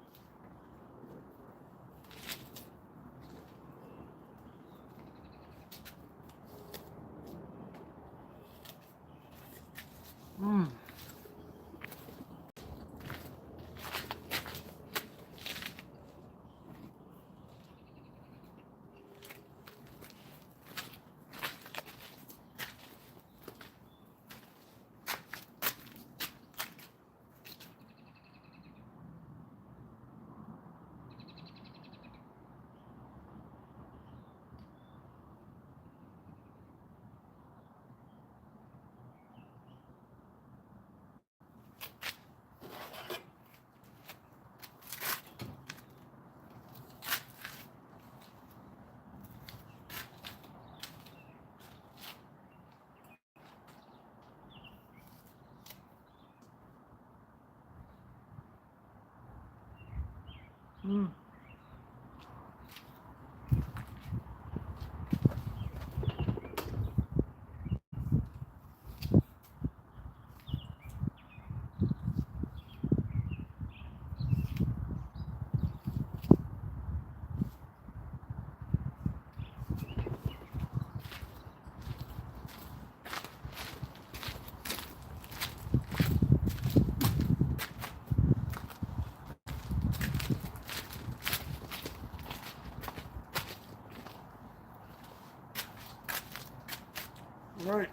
Right.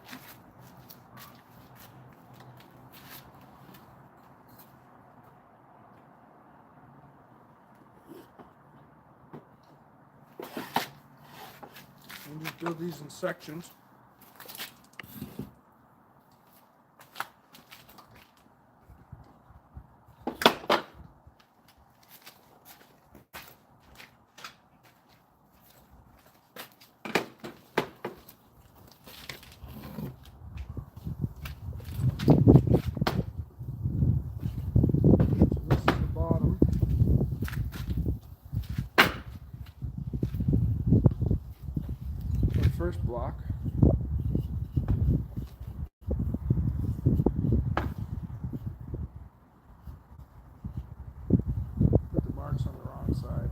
And just build these in sections. First block. Put the marks on the wrong side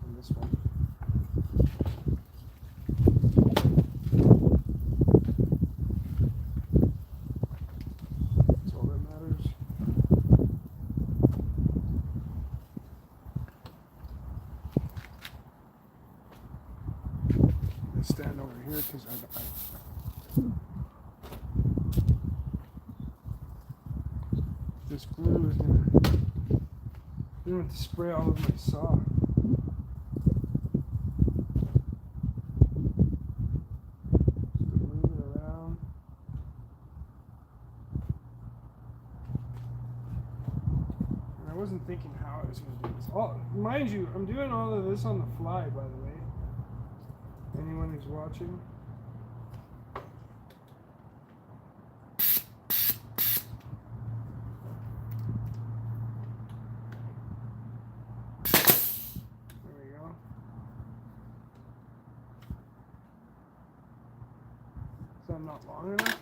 on this one. That's all that matters. I stand over here because this glue is gonna. I don't have to spray all over my saw. Just move it around. And I wasn't thinking how I was going to do this. Mind you, I'm doing all of this on the fly, by the way. Anyone who's watching. So I'm not long enough.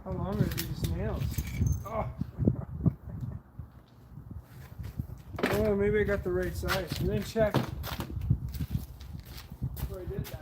How long are these nails? Oh. Oh, maybe I got the right size. And then check before I did that.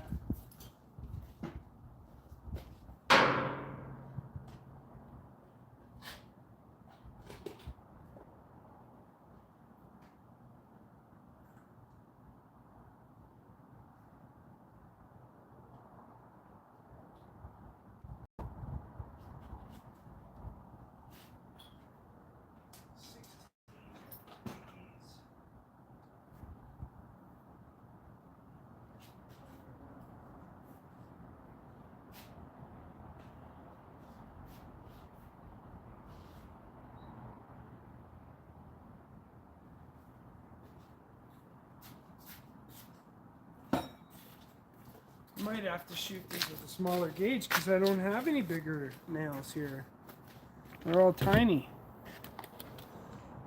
Might have to shoot these with a smaller gauge because I don't have any bigger nails here. They're all tiny.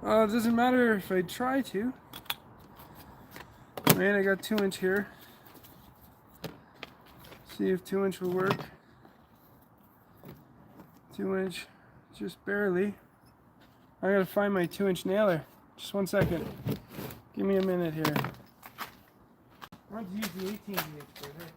It doesn't matter if I try to. Man, I got 2-inch here. See if 2-inch will work. 2-inch, just barely. I gotta find my 2-inch nailer. Just 1 second. Give me a minute here. I want to use the 18 gauge for here.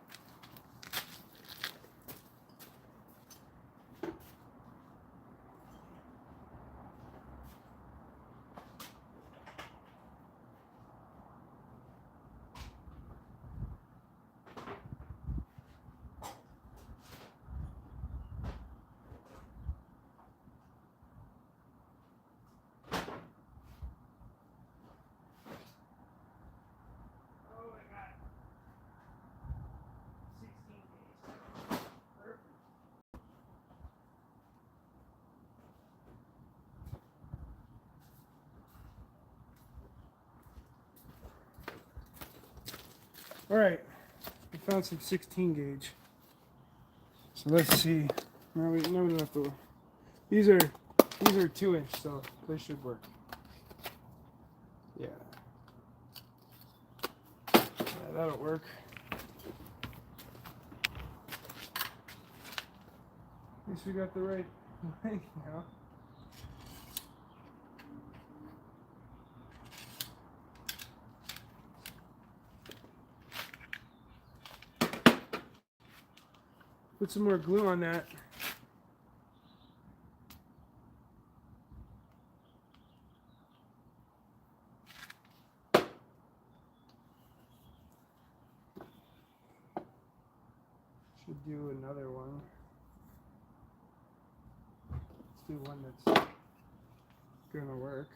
All right, I found some 16 gauge. So let's see. No, we don't have to. These are 2-inch, so they should work. Yeah. Yeah, that'll work. At least we got the right length now. Put some more glue on that. should do another one. Let's do one that's gonna work.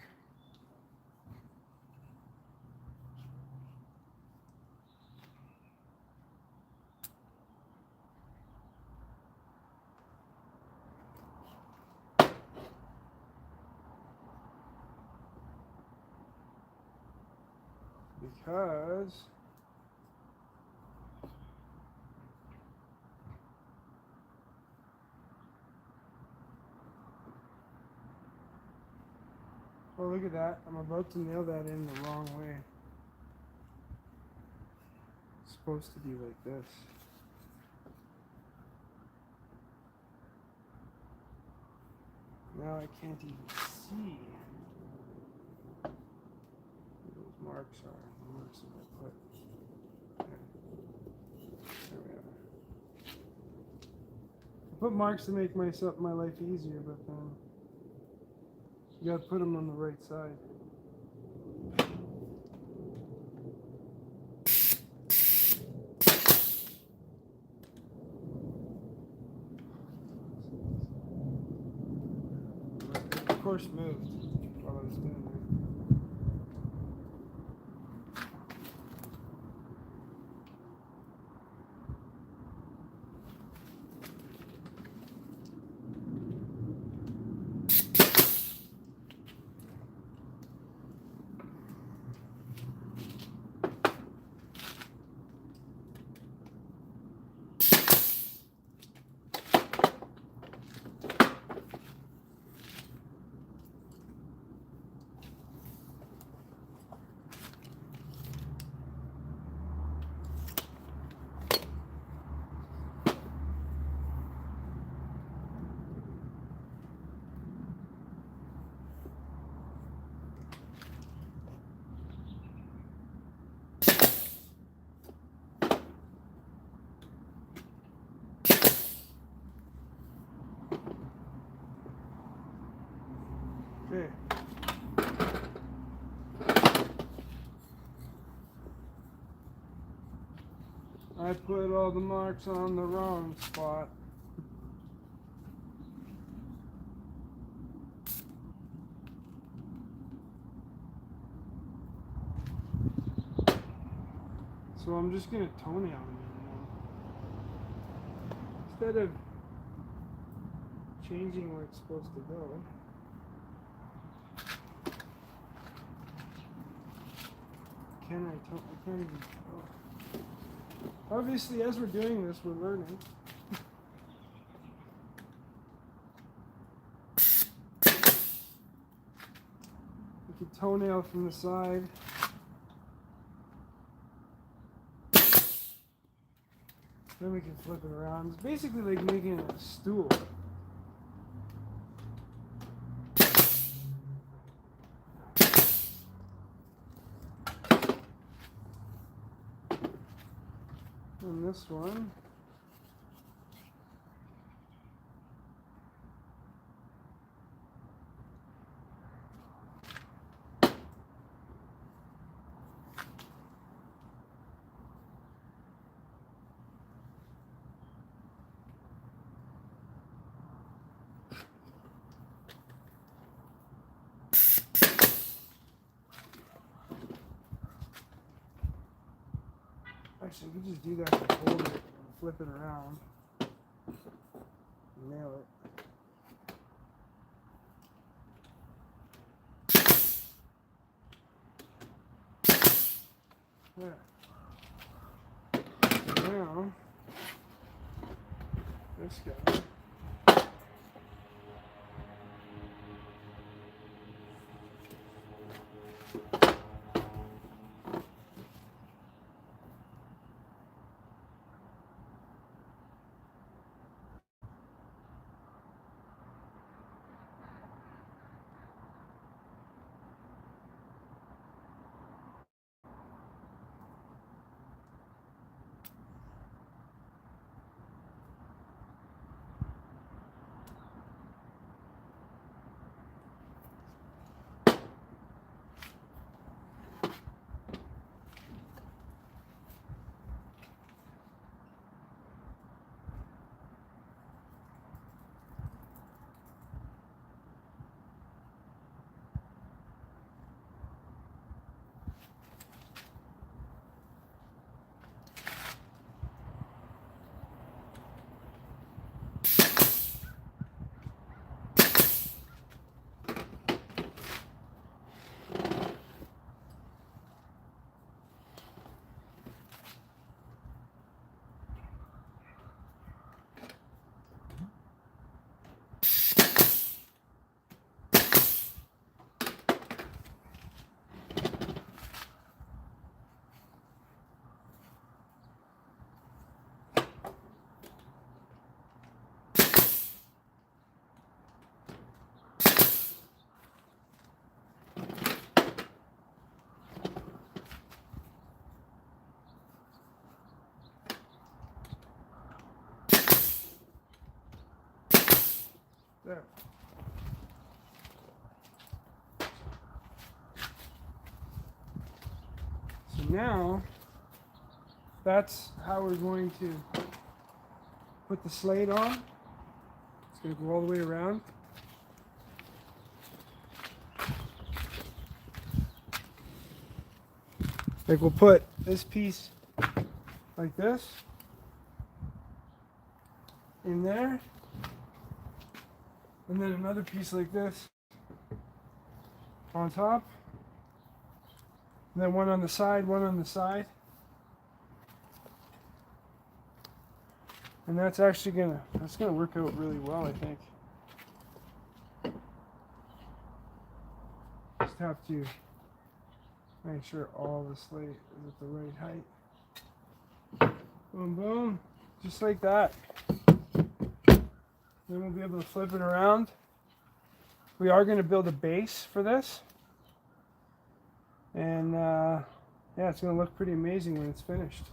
Because oh, look at that. I'm about to nail that in the wrong way. It's supposed to be like this. Now I can't even see where those marks are. The marks that I put. There we are. I put marks to make my life easier, but then you gotta put them on the right side. Of course, moved while I was doing that. Okay. I put all the marks on the wrong spot. So I'm just gonna toenail them instead of changing where it's supposed to go. Can I can't even tell. Obviously, as we're doing this, we're learning. We can toenail from the side. Then we can flip it around. It's basically like making a stool. And this one. Actually, you could just do that and hold it and flip it around. Nail it. There. Now, this guy. there. So now, that's how we're going to put the slate on. It's going to go all the way around. Like we'll put this piece like this in there, and then another piece like this on top, and then one on the side, one on the side. And that's actually gonna work out really well, I think. Just have to make sure all the slate is at the right height. Boom, boom, just like that. Then we'll be able to flip it around. We are going to build a base for this. And yeah, it's going to look pretty amazing when it's finished.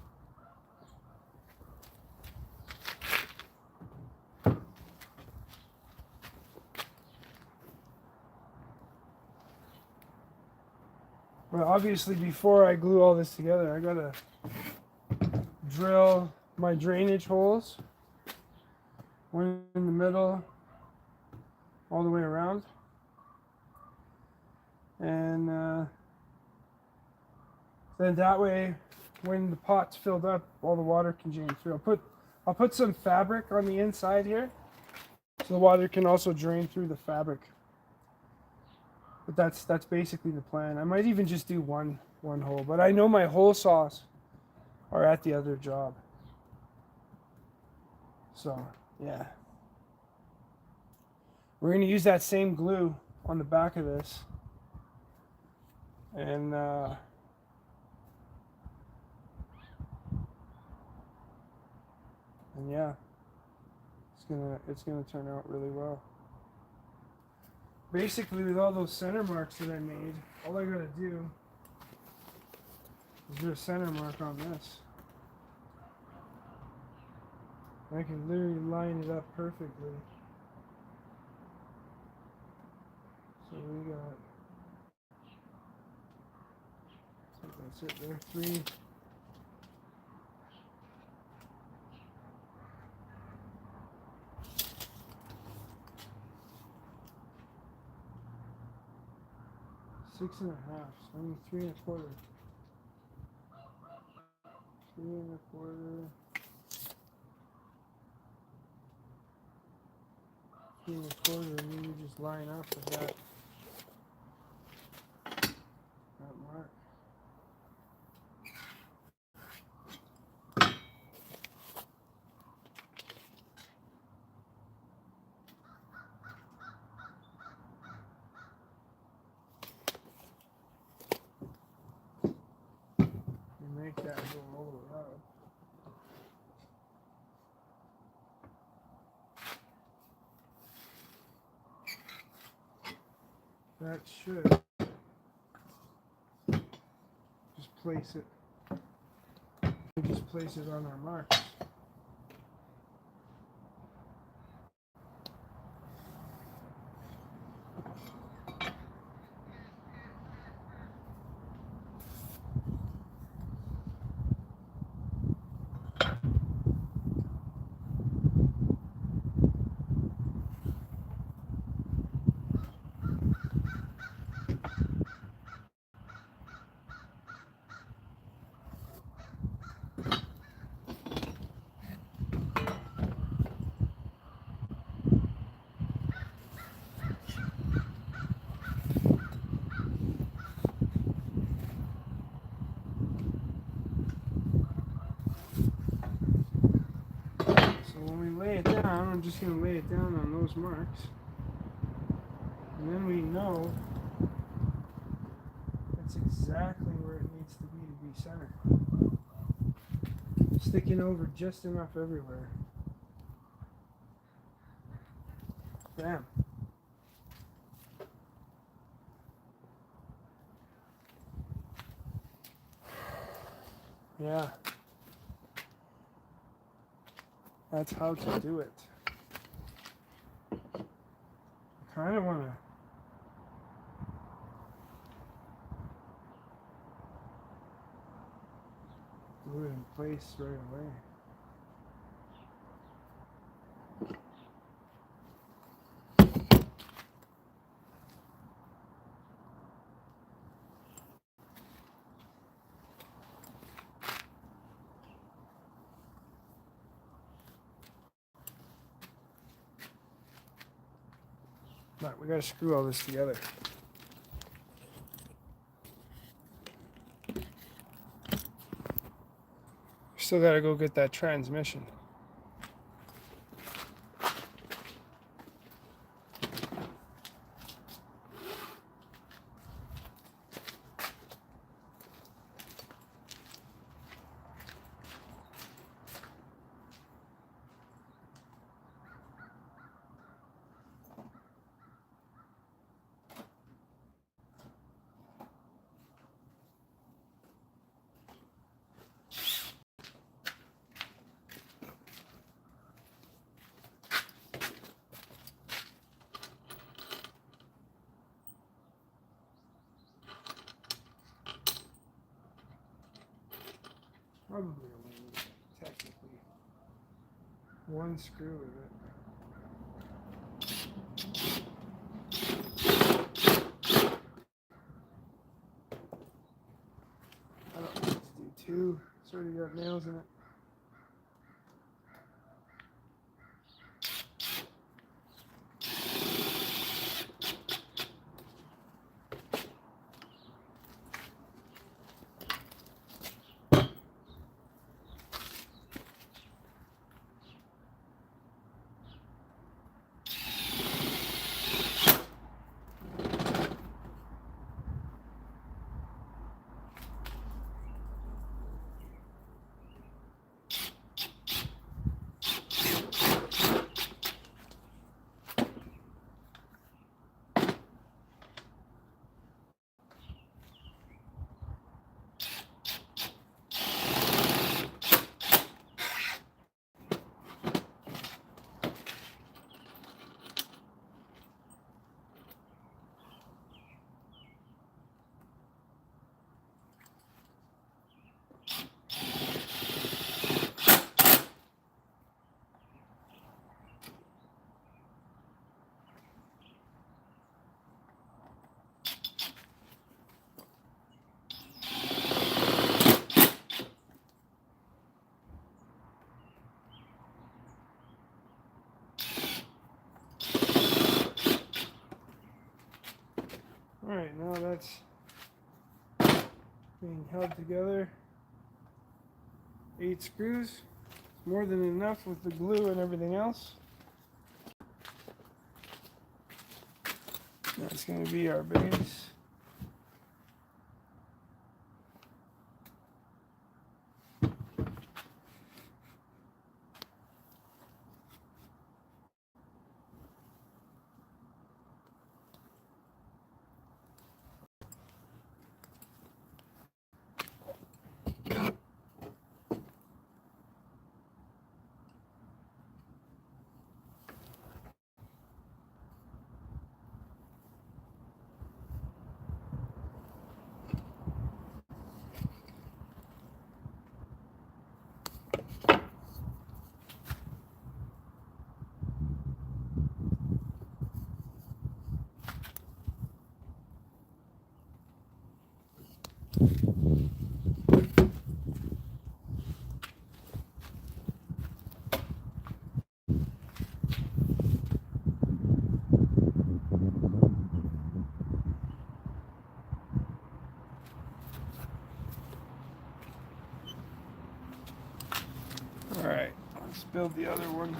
But obviously before I glue all this together, I gotta drill my drainage holes. One in the middle, all the way around. And then that way, when the pot's filled up, all the water can drain through. I'll put some fabric on the inside here, so the water can also drain through the fabric. But that's basically the plan. I might even just do one hole, but I know my hole saws are at the other job. So yeah, we're gonna use that same glue on the back of this, and yeah, it's gonna turn out really well. Basically, with all those center marks that I made, all I gotta do is do a center mark on this. I can literally line it up perfectly. So we got, I think that's it there, 3. Six and a half. So I mean 3 1/4. 3 1/4. 3 1/4, and then you just line up with that mark. You make that go all the way up. That should just place it. Just place it on our marks. When we lay it down, I'm just going to lay it down on those marks. And then we know that's exactly where it needs to be center. Sticking over just enough everywhere. Bam. Yeah. That's how to do it. kind of want to glue it in place right away. But we gotta screw all this together. Still gotta go get that transmission. Probably only need, technically, one screw of it. I don't need to do two. It's already got nails in it. Alright, now that's being held together. 8 screws. More than enough with the glue and everything else. That's going to be our base. Alright, let's build the other one.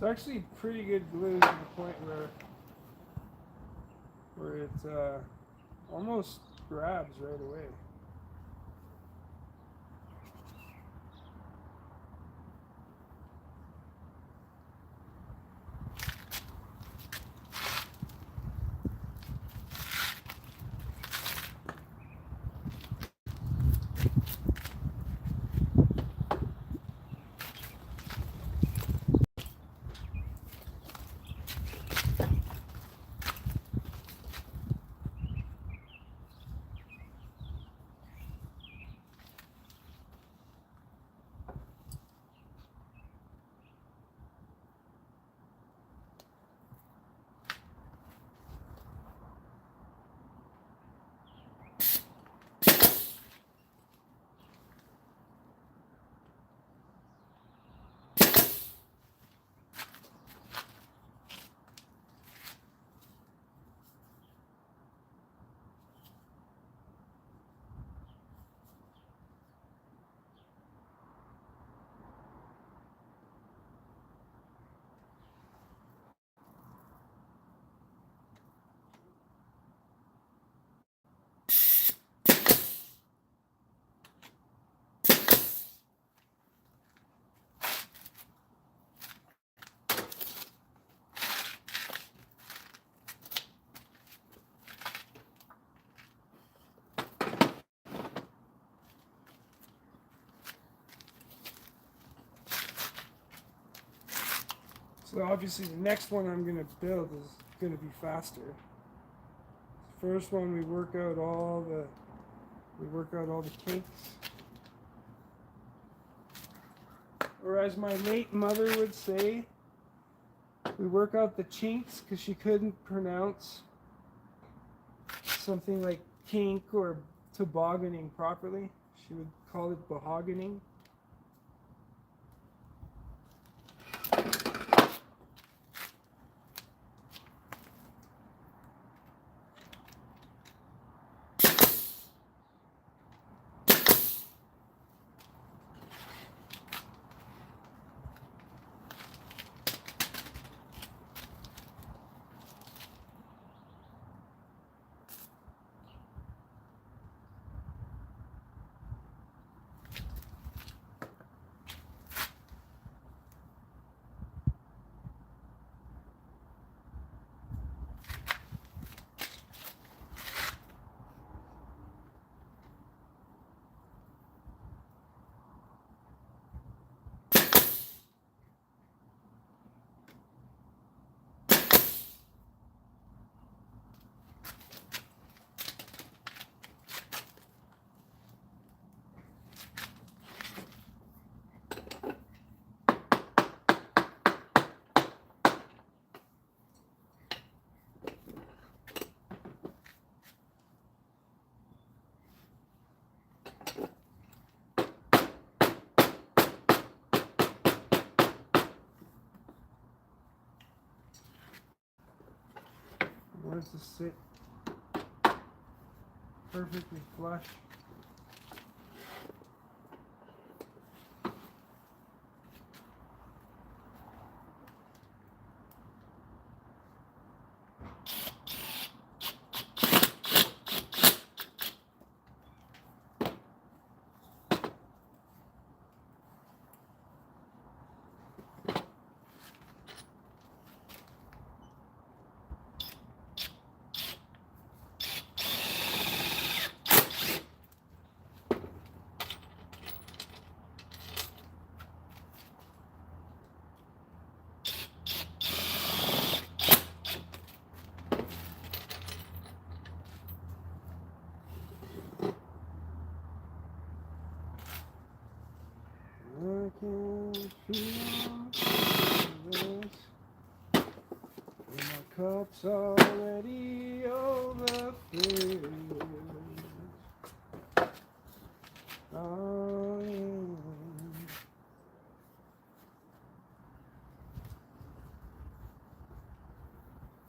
It's actually pretty good glue to the point where it almost grabs right away. So obviously the next one I'm going to build is going to be faster. First one we work out all the kinks. Or as my late mother would say, we work out the chinks, because she couldn't pronounce something like kink or tobogganing properly. She would call it bahogganing. I want it to sit perfectly flush. I can feel this, and my cup's already overfilled. Oh, yeah.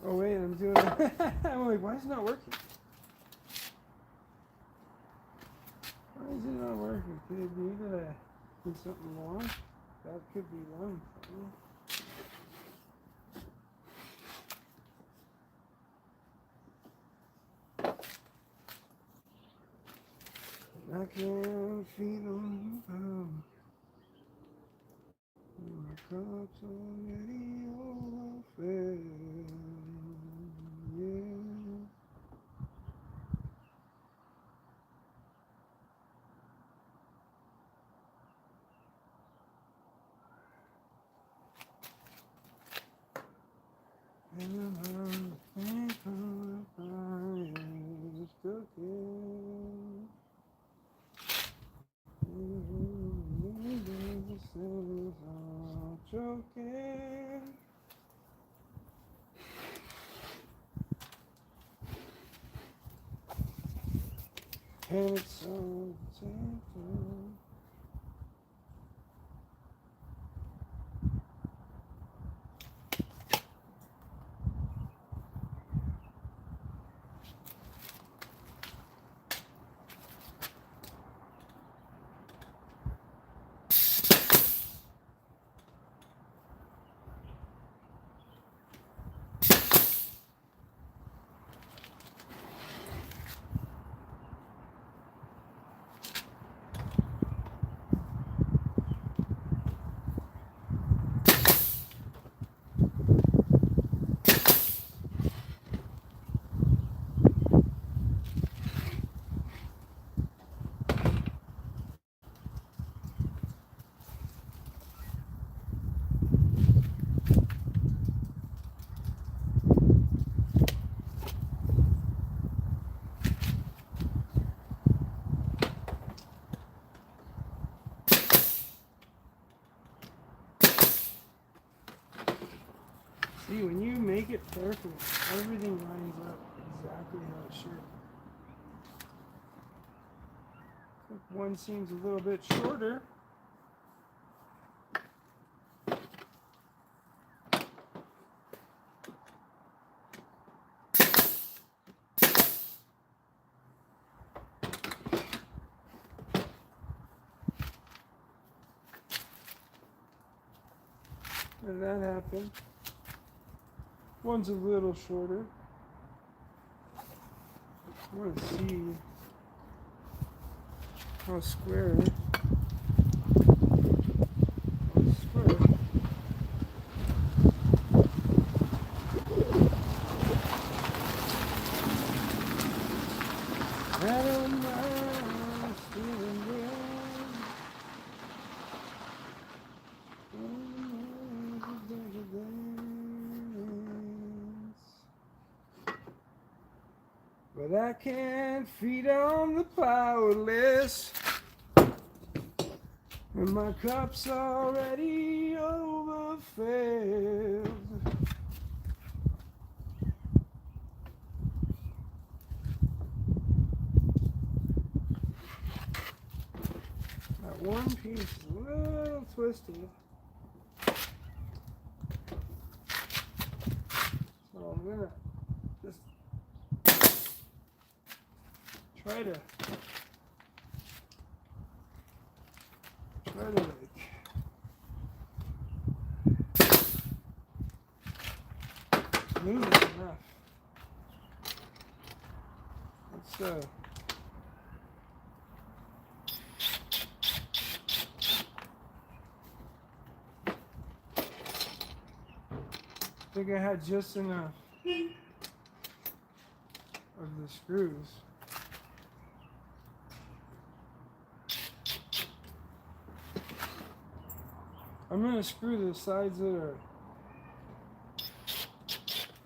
Oh wait, I'm doing it. I'm like, why is it not working? Why is it not working? Could it be that I did something wrong? That could be one thing. I can feel them. My cup's already overfilled. Yeah. And I'm thankful I am stuck in. This is all joking. And it's so tempting. See, when you make it perfect, everything lines up exactly how it should. If one seems a little bit shorter, and that happened. One's a little shorter. I want to see how square. How square. I don't mind feeling good. But I can't feed on the powerless, and my cup's already overfilled. That one piece is a little twisted, so I'm gonna just try to like move it enough. Let's I think I had just enough of the screws. I'm going to screw the sides that are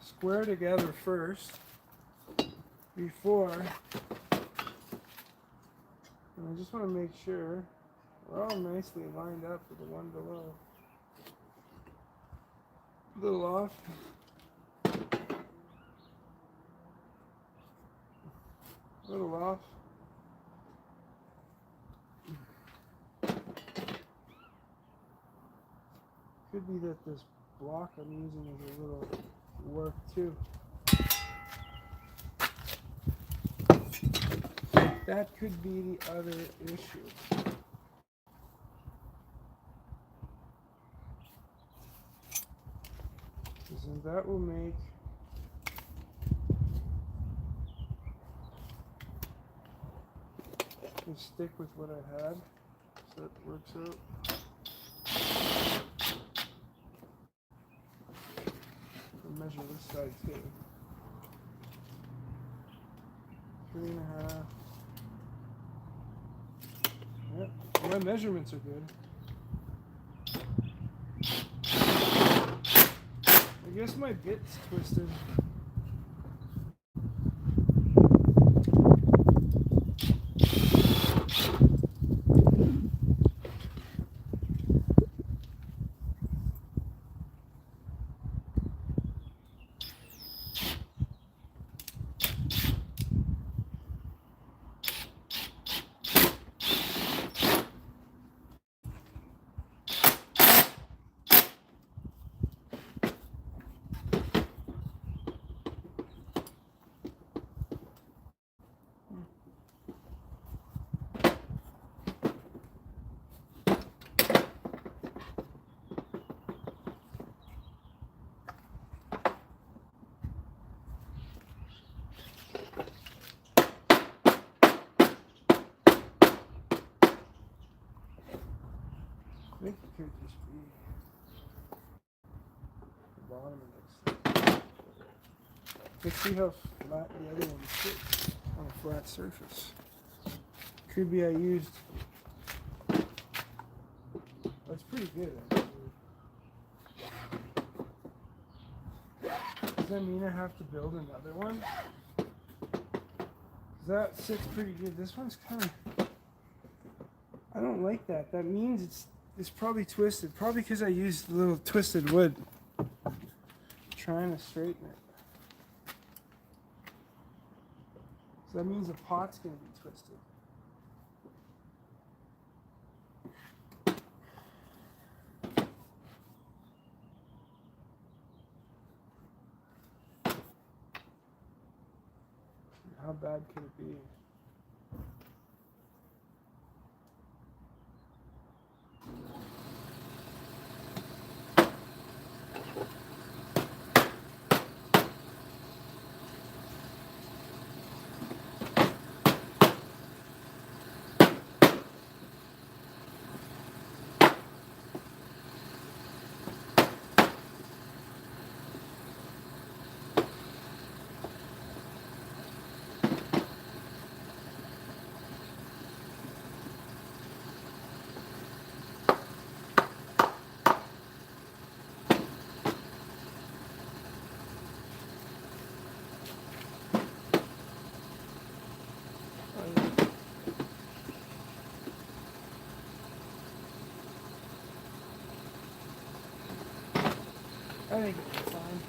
square together first before, and I just want to make sure we're all nicely lined up with the one below. A little off. A little off. Could be that this block I'm using is a little warped too. That could be the other issue. And that will make the can stick with what I had, so that works out. I'll measure this side too. 3.5. Yep, my measurements are good. I guess my bit's twisted. I think it could just be the bottom of this. Let's see how flat the other one sits on a flat surface. Could be I used. That's pretty good actually. Does that mean I have to build another one? 'Cause that sits pretty good. This one's kind of. I don't like that. That means it's probably twisted. Probably because I used a little twisted wood. Trying to straighten it. So that means the pot's going to be twisted. How bad could it be? I think it's fine.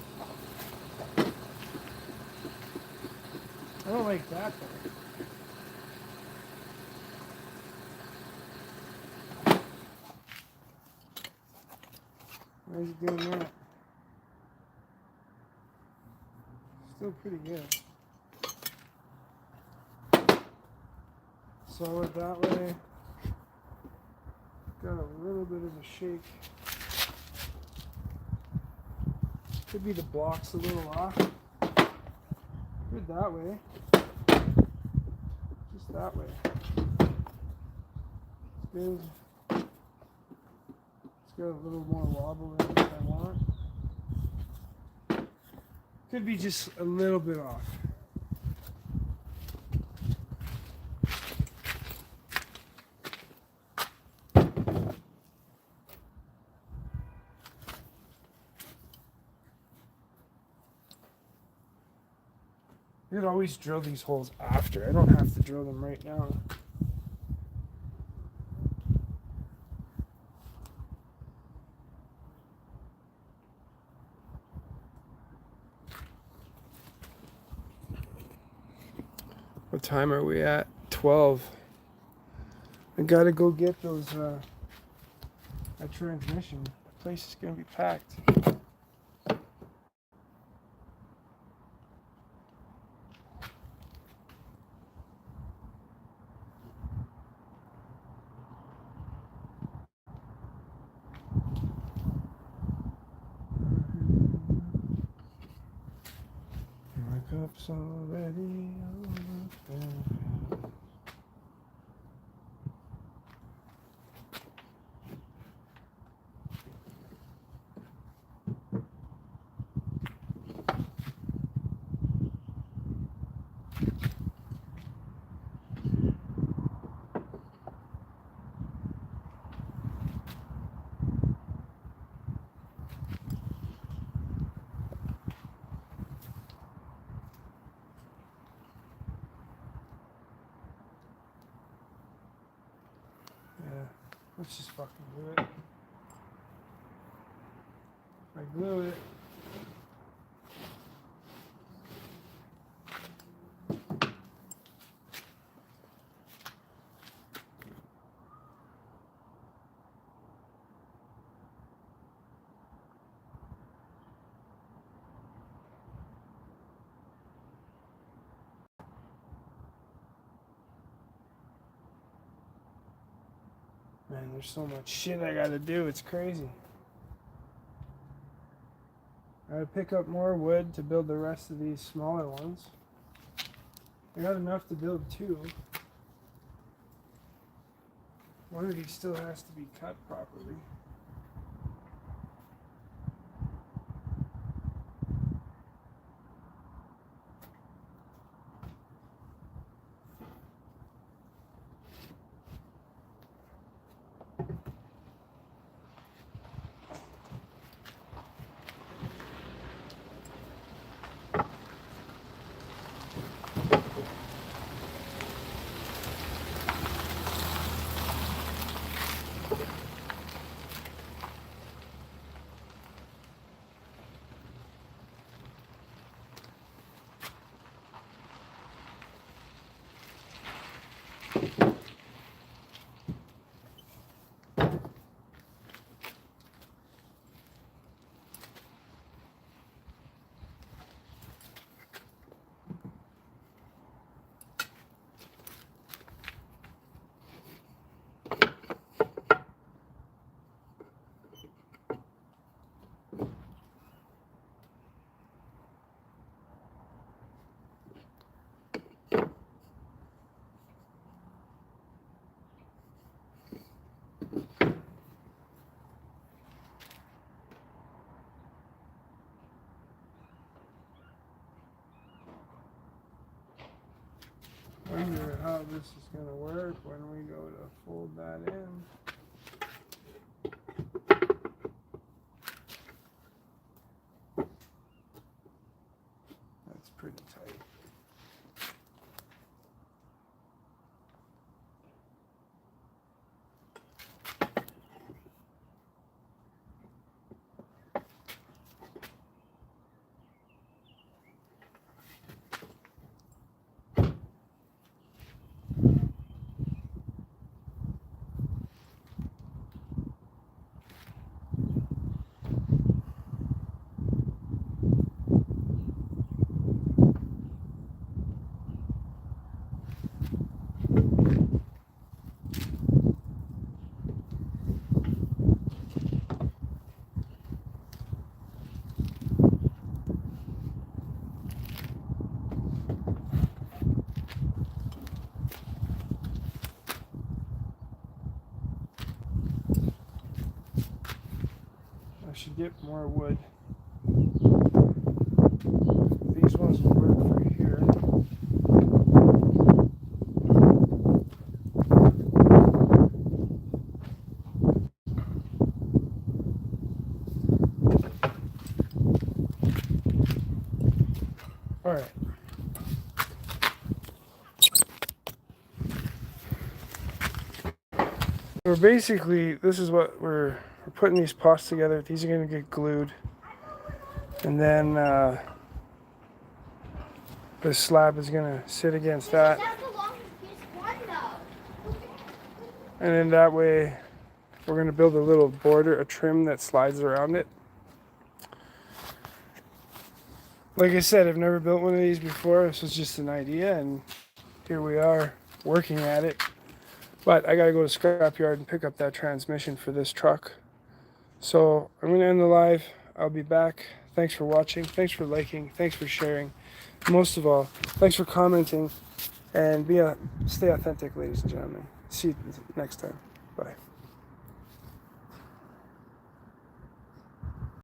I don't like that though. Why is it doing that? Still pretty good. Solid that way. Got a little bit of a shake. Could be the blocks a little off. Good that way. Just that way. It's good. It's got a little more wobble in it than I want. Could be just a little bit off. You could always drill these holes after. I don't have to drill them right now. What time are we at? 12. I gotta go get those, that transmission. The place is gonna be packed. My cup's already overflowing. fucking glue it. If I glue it. Man, there's so much shit I gotta do, it's crazy. I gotta pick up more wood to build the rest of these smaller ones. I got enough to build 2. One of these still has to be cut properly. I wonder how this is going to work when we go to fold that in. That's pretty tight. I should get more wood. These ones will work for here. All right. We're basically, this is what we're putting these pots together. These are going to get glued. And then this slab is going to sit against that. And then that way we're going to build a little border, a trim that slides around it. Like I said, I've never built one of these before. This was just an idea, and here we are working at it. But I gotta go to scrapyard and pick up that transmission for this truck. So I'm gonna end the live. I'll be back. Thanks for watching. Thanks for liking. Thanks for sharing. Most of all, thanks for commenting. And stay authentic, ladies and gentlemen. See you next time. Bye.